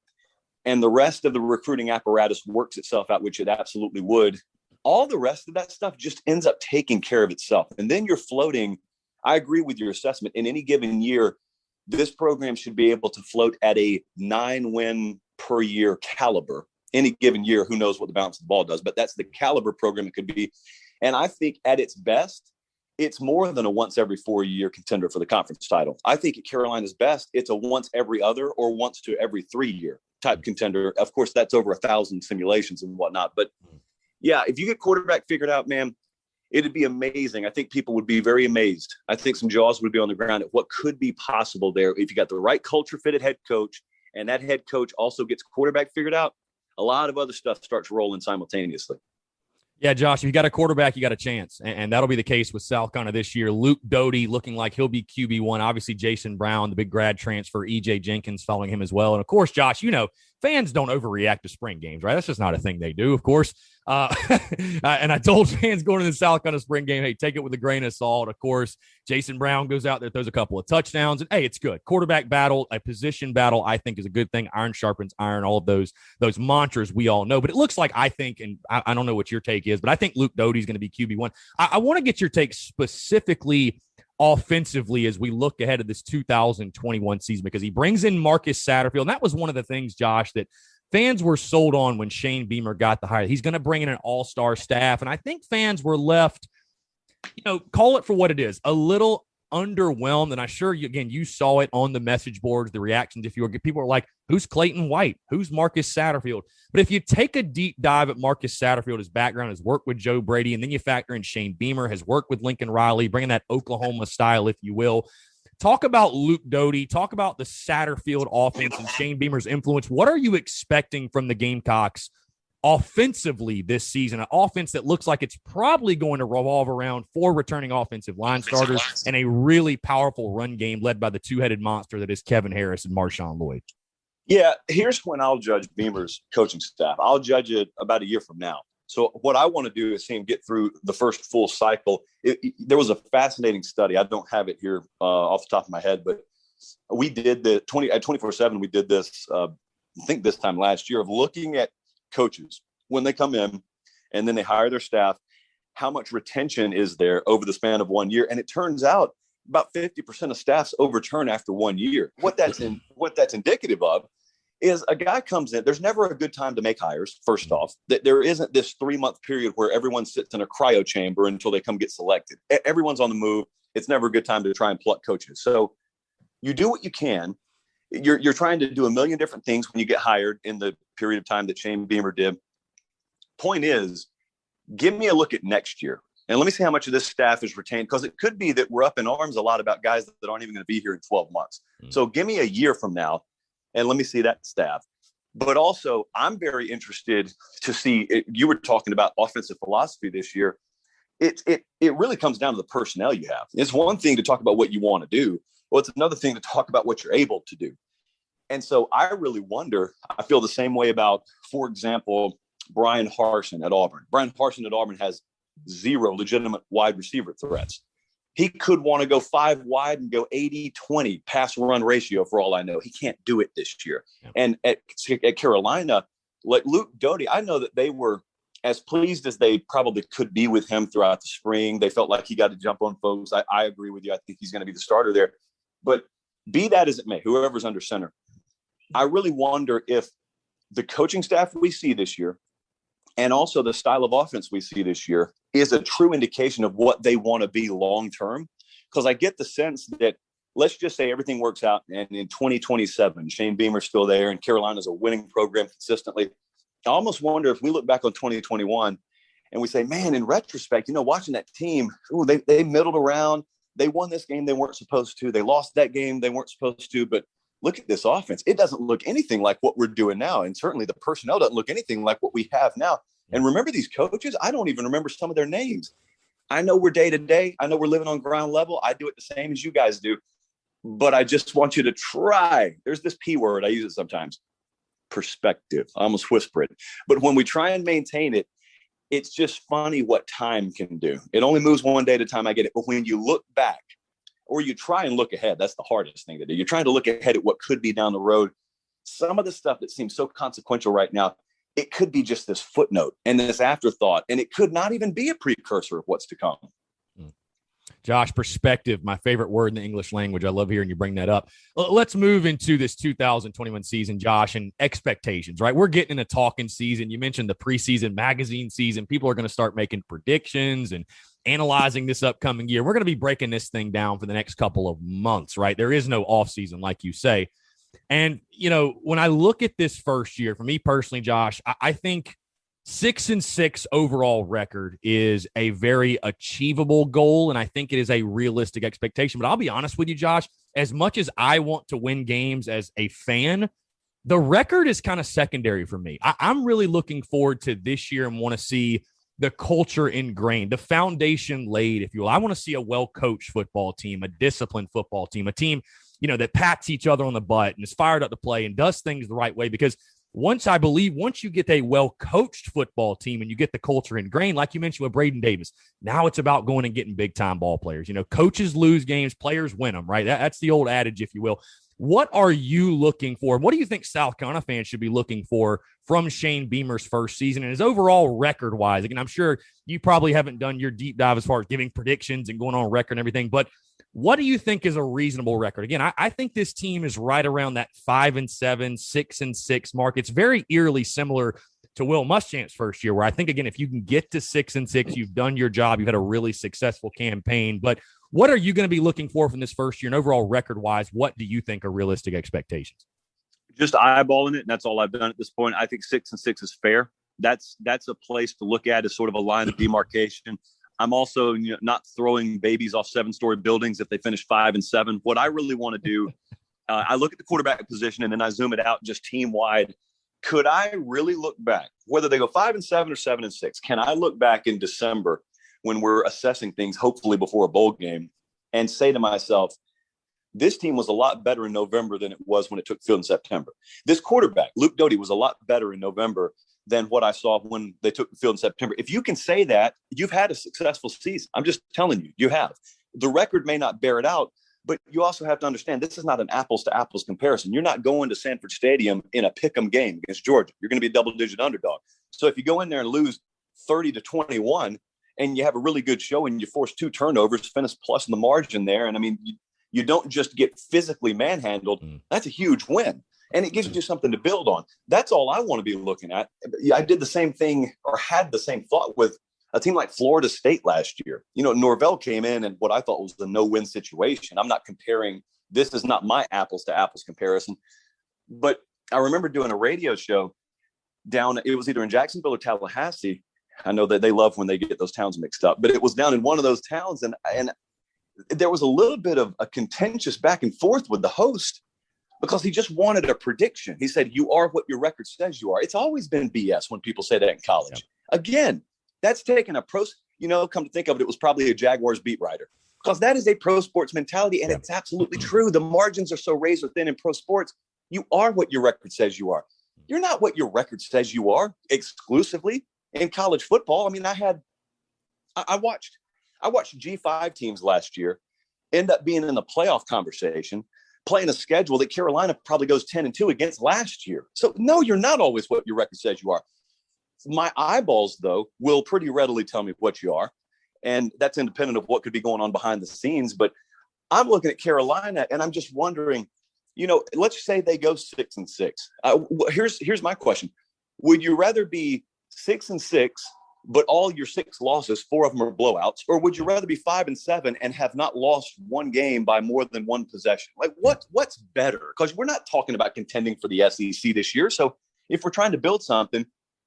and the rest of the recruiting apparatus works itself out, which it absolutely would, all the rest of that stuff just ends up taking care of itself. And then you're floating. I agree with your assessment. In any given year, this program should be able to float at a 9-win per year caliber. Any given year, who knows what the bounce of the ball does, but that's the caliber program it could be. And I think at its best, it's more than a once every 4-year contender for the conference title. I think at Carolina's best, it's a once every other or once to every 3-year type contender. Of course, that's over 1,000 simulations and whatnot. But yeah, if you get quarterback figured out, man, it'd be amazing. I think people would be very amazed. I think some jaws would be on the ground at what could be possible there. If you got the right culture fitted head coach and that head coach also gets quarterback figured out, a lot of other stuff starts rolling simultaneously. Yeah, Josh, if you got a quarterback, you got a chance. And that'll be the case with South Carolina this year. Luke Doty looking like he'll be QB1. Obviously, Jason Brown, the big grad transfer, E.J. Jenkins following him as well. And, of course, Josh, fans don't overreact to spring games, right? That's just not a thing they do, of course. And I told fans going to the South Carolina spring game, hey, take it with a grain of salt. Of course, Jason Brown goes out there, throws a couple of touchdowns. And, hey, it's good. Quarterback battle, a position battle, I think is a good thing. Iron sharpens iron, all of those mantras we all know. But it looks like I think, and I don't know what your take is, but I think Luke Doty is going to be QB1. I want to get your take specifically offensively as we look ahead of this 2021 season, because he brings in Marcus Satterfield. And that was one of the things, Josh, that fans were sold on when Shane Beamer got the hire. He's going to bring in an all-star staff. And I think fans were left, call it for what it is, a little underwhelmed. And I'm sure, you saw it on the message boards, the reactions. People are like, who's Clayton White? Who's Marcus Satterfield? But if you take a deep dive at Marcus Satterfield, his background, his work with Joe Brady, and then you factor in Shane Beamer, has worked with Lincoln Riley, bringing that Oklahoma style, if you will. Talk about Luke Doty. Talk about the Satterfield offense and Shane Beamer's influence. What are you expecting from the Gamecocks offensively this season? An offense that looks like it's probably going to revolve around 4 returning offensive line starters and a really powerful run game led by the two-headed monster that is Kevin Harris and Marshawn Lloyd. Yeah, here's when I'll judge Beamer's coaching staff. I'll judge it about a year from now. So what I want to do is see him get through the first full cycle. There was a fascinating study. I don't have it here off the top of my head, but we did at 247. We did this, I think this time last year, of looking at coaches when they come in and then they hire their staff, how much retention is there over the span of 1 year. And it turns out about 50% of staffs overturn after 1 year. What that's indicative of is a guy comes in, there's never a good time to make hires, first off. That there isn't this 3-month period where everyone sits in a cryo chamber until they come get selected. Everyone's on the move. It's never a good time to try and pluck coaches. So you do what you can. You're trying to do a million different things when you get hired in the period of time that Shane Beamer did. Point is, give me a look at next year. And let me see how much of this staff is retained, because it could be that we're up in arms a lot about guys that aren't even going to be here in 12 months. So give me a year from now, and let me see that staff. But also, I'm very interested to see, you were talking about offensive philosophy this year. It really comes down to the personnel you have. It's one thing to talk about what you want to do. Well, it's another thing to talk about what you're able to do. And so I really wonder, I feel the same way about, for example, Brian Harsin at Auburn. Brian Harsin at Auburn has 0 legitimate wide receiver threats. He could want to go 5 wide and go 80-20 pass run ratio for all I know. He can't do it this year. Yeah. And at Carolina, like Luke Doty, I know that they were as pleased as they probably could be with him throughout the spring. They felt like he got to jump on folks. I agree with you. I think he's going to be the starter there. But be that as it may, whoever's under center, I really wonder if the coaching staff we see this year and also the style of offense we see this year is a true indication of what they want to be long-term. Because I get the sense that, let's just say everything works out and in 2027, Shane Beamer's still there and Carolina's a winning program consistently. I almost wonder if we look back on 2021 and we say, man, in retrospect, watching that team, they middled around. They won this game they weren't supposed to. They lost that game they weren't supposed to. But look at this offense. It doesn't look anything like what we're doing now. And certainly the personnel doesn't look anything like what we have now. And remember these coaches? I don't even remember some of their names. I know we're day to day. I know we're living on ground level. I do it the same as you guys do. But I just want you to try. There's this P word. I use it sometimes. Perspective. I almost whisper it. But when we try and maintain it, it's just funny what time can do. It only moves one day at a time. I get it. But when you look back or you try and look ahead, that's the hardest thing to do. You're trying to look ahead at what could be down the road. Some of the stuff that seems so consequential right now, it could be just this footnote and this afterthought, and it could not even be a precursor of what's to come. Josh, perspective, my favorite word in the English language. I love hearing you bring that up. Let's move into this 2021 season, Josh, and expectations, right? We're getting in a talking season. You mentioned the preseason magazine season. People are going to start making predictions and analyzing this upcoming year. We're going to be breaking this thing down for the next couple of months, right? There is no off season, like you say. And, when I look at this first year, for me personally, Josh, I think 6-6 overall record is a very achievable goal, and I think it is a realistic expectation. But I'll be honest with you, Josh, as much as I want to win games as a fan, the record is kind of secondary for me. I'm really looking forward to this year and want to see the culture ingrained, the foundation laid, if you will. I want to see a well-coached football team, a disciplined football team, a team, that pats each other on the butt and is fired up to play and does things the right way. Because once you get a well-coached football team and you get the culture ingrained, like you mentioned with Braden Davis, now it's about going and getting big-time ball players. Coaches lose games, players win them, right? That's the old adage, if you will. What are you looking for? What do you think South Carolina fans should be looking for from Shane Beamer's first season and his overall record-wise? Again, I'm sure you probably haven't done your deep dive as far as giving predictions and going on record and everything, but what do you think is a reasonable record? Again, I think this team is right around that 5-7, 6-6 mark. It's very eerily similar to Will Muschamp's first year, where I think, again, if you can get to 6-6, you've done your job. You've had a really successful campaign. But what are you going to be looking for from this first year? And overall record-wise, what do you think are realistic expectations? Just eyeballing it, and that's all I've done at this point. I think 6-6 is fair. That's a place to look at as sort of a line of demarcation. I'm also not throwing babies off 7-story buildings if they finish 5-7. What I really want to do, I look at the quarterback position and then I zoom it out just team wide. Could I really look back, whether they go 5-7 or 7-6? Can I look back in December when we're assessing things, hopefully before a bowl game, and say to myself, this team was a lot better in November than it was when it took field in September. This quarterback, Luke Doty, was a lot better in November than what I saw when they took the field in September. If you can say that, you've had a successful season. I'm just telling you, you have. The record may not bear it out, but you also have to understand this is not an apples to apples comparison. You're not going to Sanford Stadium in a pick'em game against Georgia. You're going to be a double-digit underdog. So if you go in there and lose 30-21 and you have a really good show and you force 2 turnovers, finish plus in the margin there, and I mean, you don't just get physically manhandled, that's a huge win. And it gives you something to build on. That's all I want to be looking at. I did the same thing, or had the same thought with a team like Florida State last year. Norvell came in and what I thought was a no-win situation. I'm not comparing. This is not my apples to apples comparison. But I remember doing a radio show down, it was either in Jacksonville or Tallahassee. I know that they love when they get those towns mixed up, but it was down in one of those towns. And there was a little bit of a contentious back and forth with the host, because he just wanted a prediction. He said, you are what your record says you are. It's always been BS when people say that in college. Yep. Again, that's taken a come to think of it, it was probably a Jaguars beat writer, because that is a pro sports mentality. And It's absolutely true. The margins are so razor thin in pro sports. You are what your record says you are. You're not what your record says you are exclusively in college football. I mean, I watched G5 teams last year end up being in the playoff conversation, playing a schedule that Carolina probably goes 10-2 against last year. So no, you're not always what your record says you are. My eyeballs, though, will pretty readily tell me what you are. And that's independent of what could be going on behind the scenes. But I'm looking at Carolina and I'm just wondering, let's say they go 6-6. Here's my question. Would you rather be 6-6, but all your 6 losses, 4 of them are blowouts? Or would you rather be 5-7 and have not lost one game by more than one possession? Like what's better? Because we're not talking about contending for the SEC this year. So if we're trying to build something,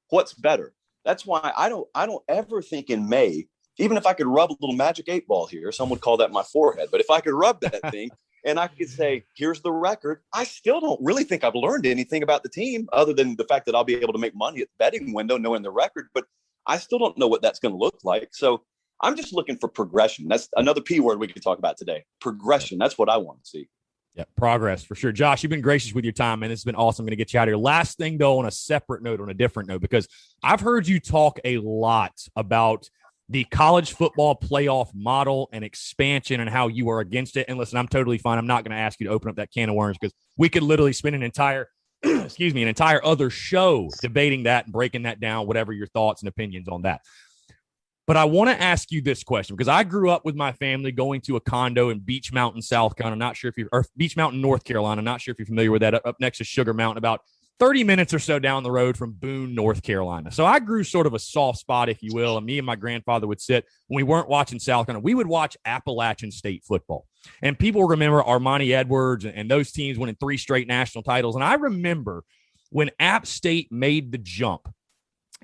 what's better? That's why I don't ever think in May, even if I could rub a little magic 8 ball here, some would call that my forehead. But if I could rub that thing and I could say, here's the record, I still don't really think I've learned anything about the team other than the fact that I'll be able to make money at the betting window knowing the record. But I still don't know what that's going to look like. So I'm just looking for progression. That's another P word we could talk about today. Progression. That's what I want to see. Yeah, progress for sure. Josh, you've been gracious with your time, man. This has been awesome. I'm going to get you out of here. Last thing, though, on a separate note, on a different note, because I've heard you talk a lot about the college football playoff model and expansion and how you are against it. And listen, I'm totally fine. I'm not going to ask you to open up that can of worms because we could literally spend an entire other show debating that and breaking that down, whatever your thoughts and opinions on that. But I want to ask you this question because I grew up with my family going to a condo in Beach Mountain, South Carolina. Beach Mountain, North Carolina. Not sure if you're familiar with that. Up next to Sugar Mountain, about 30 minutes or so down the road from Boone, North Carolina. So I grew sort of a soft spot, if you will. And me and my grandfather would sit when we weren't watching South Carolina. We would watch Appalachian State football. And people remember Armani Edwards and those teams winning 3 straight national titles. And I remember when App State made the jump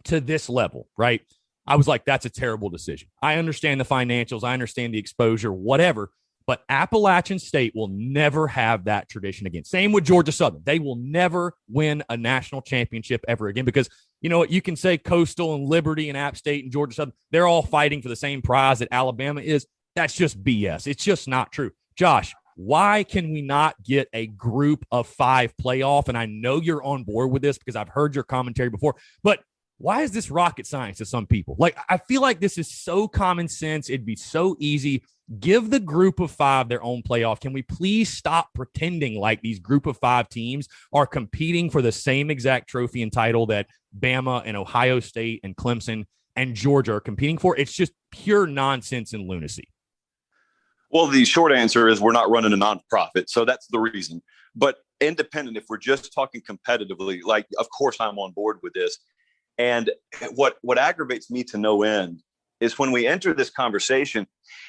to this level, right? I was like, that's a terrible decision. I understand the financials. I understand the exposure, whatever. But Appalachian State will never have that tradition again. Same with Georgia Southern. They will never win a national championship ever again because, you know what, you can say Coastal and Liberty and App State and Georgia Southern, they're all fighting for the same prize that Alabama is. That's just BS. It's just not true. Josh, why can we not get a group of 5 playoff? And I know you're on board with this because I've heard your commentary before, but why is this rocket science to some people? Like, I feel like this is so common sense. It'd be so easy. Give the group of 5 their own playoff. Can we please stop pretending like these group of 5 teams are competing for the same exact trophy and title that Bama and Ohio State and Clemson and Georgia are competing for? It's just pure nonsense and lunacy. Well, the short answer is we're not running a nonprofit. So that's the reason. But independent, if we're just talking competitively, like, of course, I'm on board with this. And what aggravates me to no end is when we enter this conversation,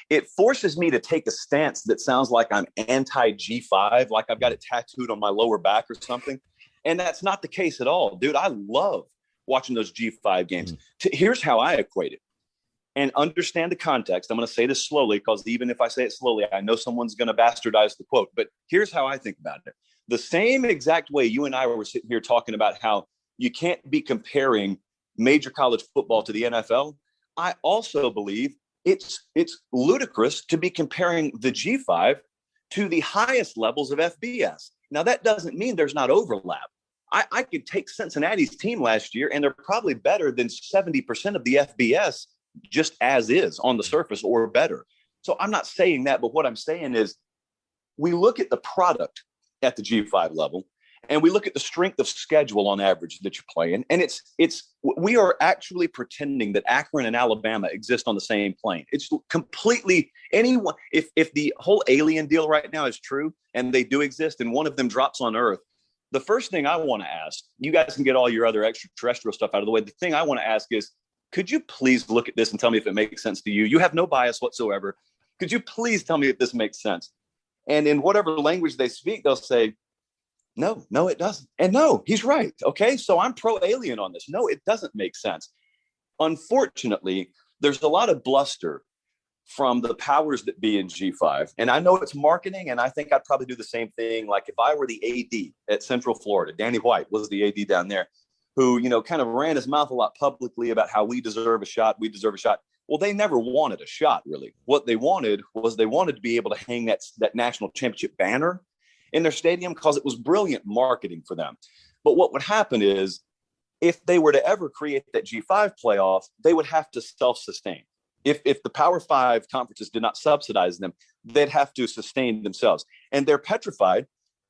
it forces me to take a stance that sounds like I'm anti-G5, like I've got it tattooed on my lower back or something. And that's not the case at all. Dude, I love watching those G5 games. Here's how I equate it. And understand the context. I'm going to say this slowly because even if I say it slowly, I know someone's going to bastardize the quote. But here's how I think about it. The same exact way you and I were sitting here talking about how you can't be comparing major college football to the NFL. I also believe it's ludicrous to be comparing the G5 to the highest levels of FBS. Now, that doesn't mean there's not overlap. I could take Cincinnati's team last year, and they're probably better than 70% of the FBS just as is on the surface or better. So I'm not saying that, but what I'm saying is we look at the product at the G5 level, and we look at the strength of schedule on average that you're playing. And we are actually pretending that Akron and Alabama exist on the same plane. It's completely anyone. If the whole alien deal right now is true and they do exist and one of them drops on Earth, the first thing I want to ask, you guys can get all your other extraterrestrial stuff out of the way. The thing I want to ask is, could you please look at this and tell me if it makes sense to you? You have no bias whatsoever. Could you please tell me if this makes sense? And in whatever language they speak, they'll say, no, it doesn't. And no, he's right. Okay, so I'm pro-alien on this. No, it doesn't make sense. Unfortunately, there's a lot of bluster from the powers that be in G5. And I know it's marketing, and I think I'd probably do the same thing. Like if I were the AD at Central Florida, Danny White was the AD down there, who, kind of ran his mouth a lot publicly about how we deserve a shot. Well, they never wanted a shot, really. What they wanted was to be able to hang that national championship banner in their stadium because it was brilliant marketing for them. But what would happen is if they were to ever create that G5 playoff, they would have to self-sustain. If the Power 5 conferences did not subsidize them, they'd have to sustain themselves. And they're petrified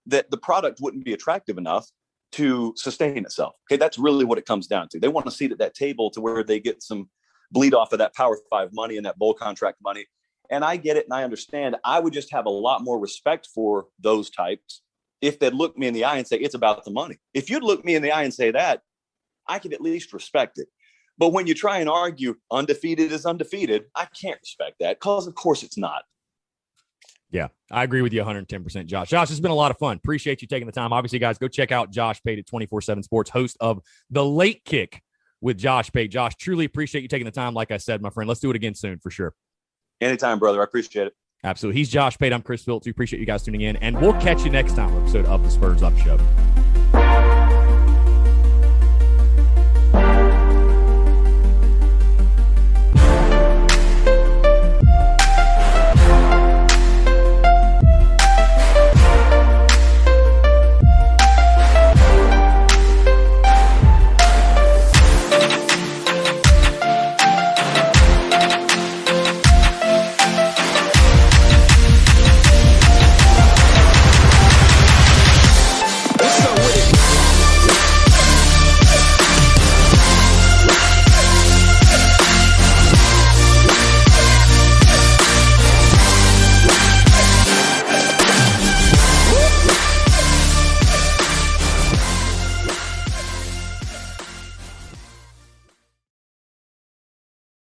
that the product wouldn't be attractive enough to sustain itself. Okay, that's really what it comes down to. They want to seat at that table to where they get some bleed off of that Power 5 money and that bowl contract money. And I get it and I understand. I would just have a lot more respect for those types if they'd look me in the eye and say, it's about the money. If you'd look me in the eye and say that, I could at least respect it. But when you try and argue undefeated is undefeated, I can't respect that because, of course, it's not. Yeah, I agree with you 110%, Josh. Josh, it's been a lot of fun. Appreciate you taking the time. Obviously, guys, go check out Josh Pate at 247Sports, host of The Late Kick with Josh Pate. Josh, truly appreciate you taking the time. Like I said, my friend, let's do it again soon for sure. Anytime, brother. I appreciate it. Absolutely. He's Josh Pate. I'm Chris Phillips. We appreciate you guys tuning in, and we'll catch you next time episode of the Spurs Up Show.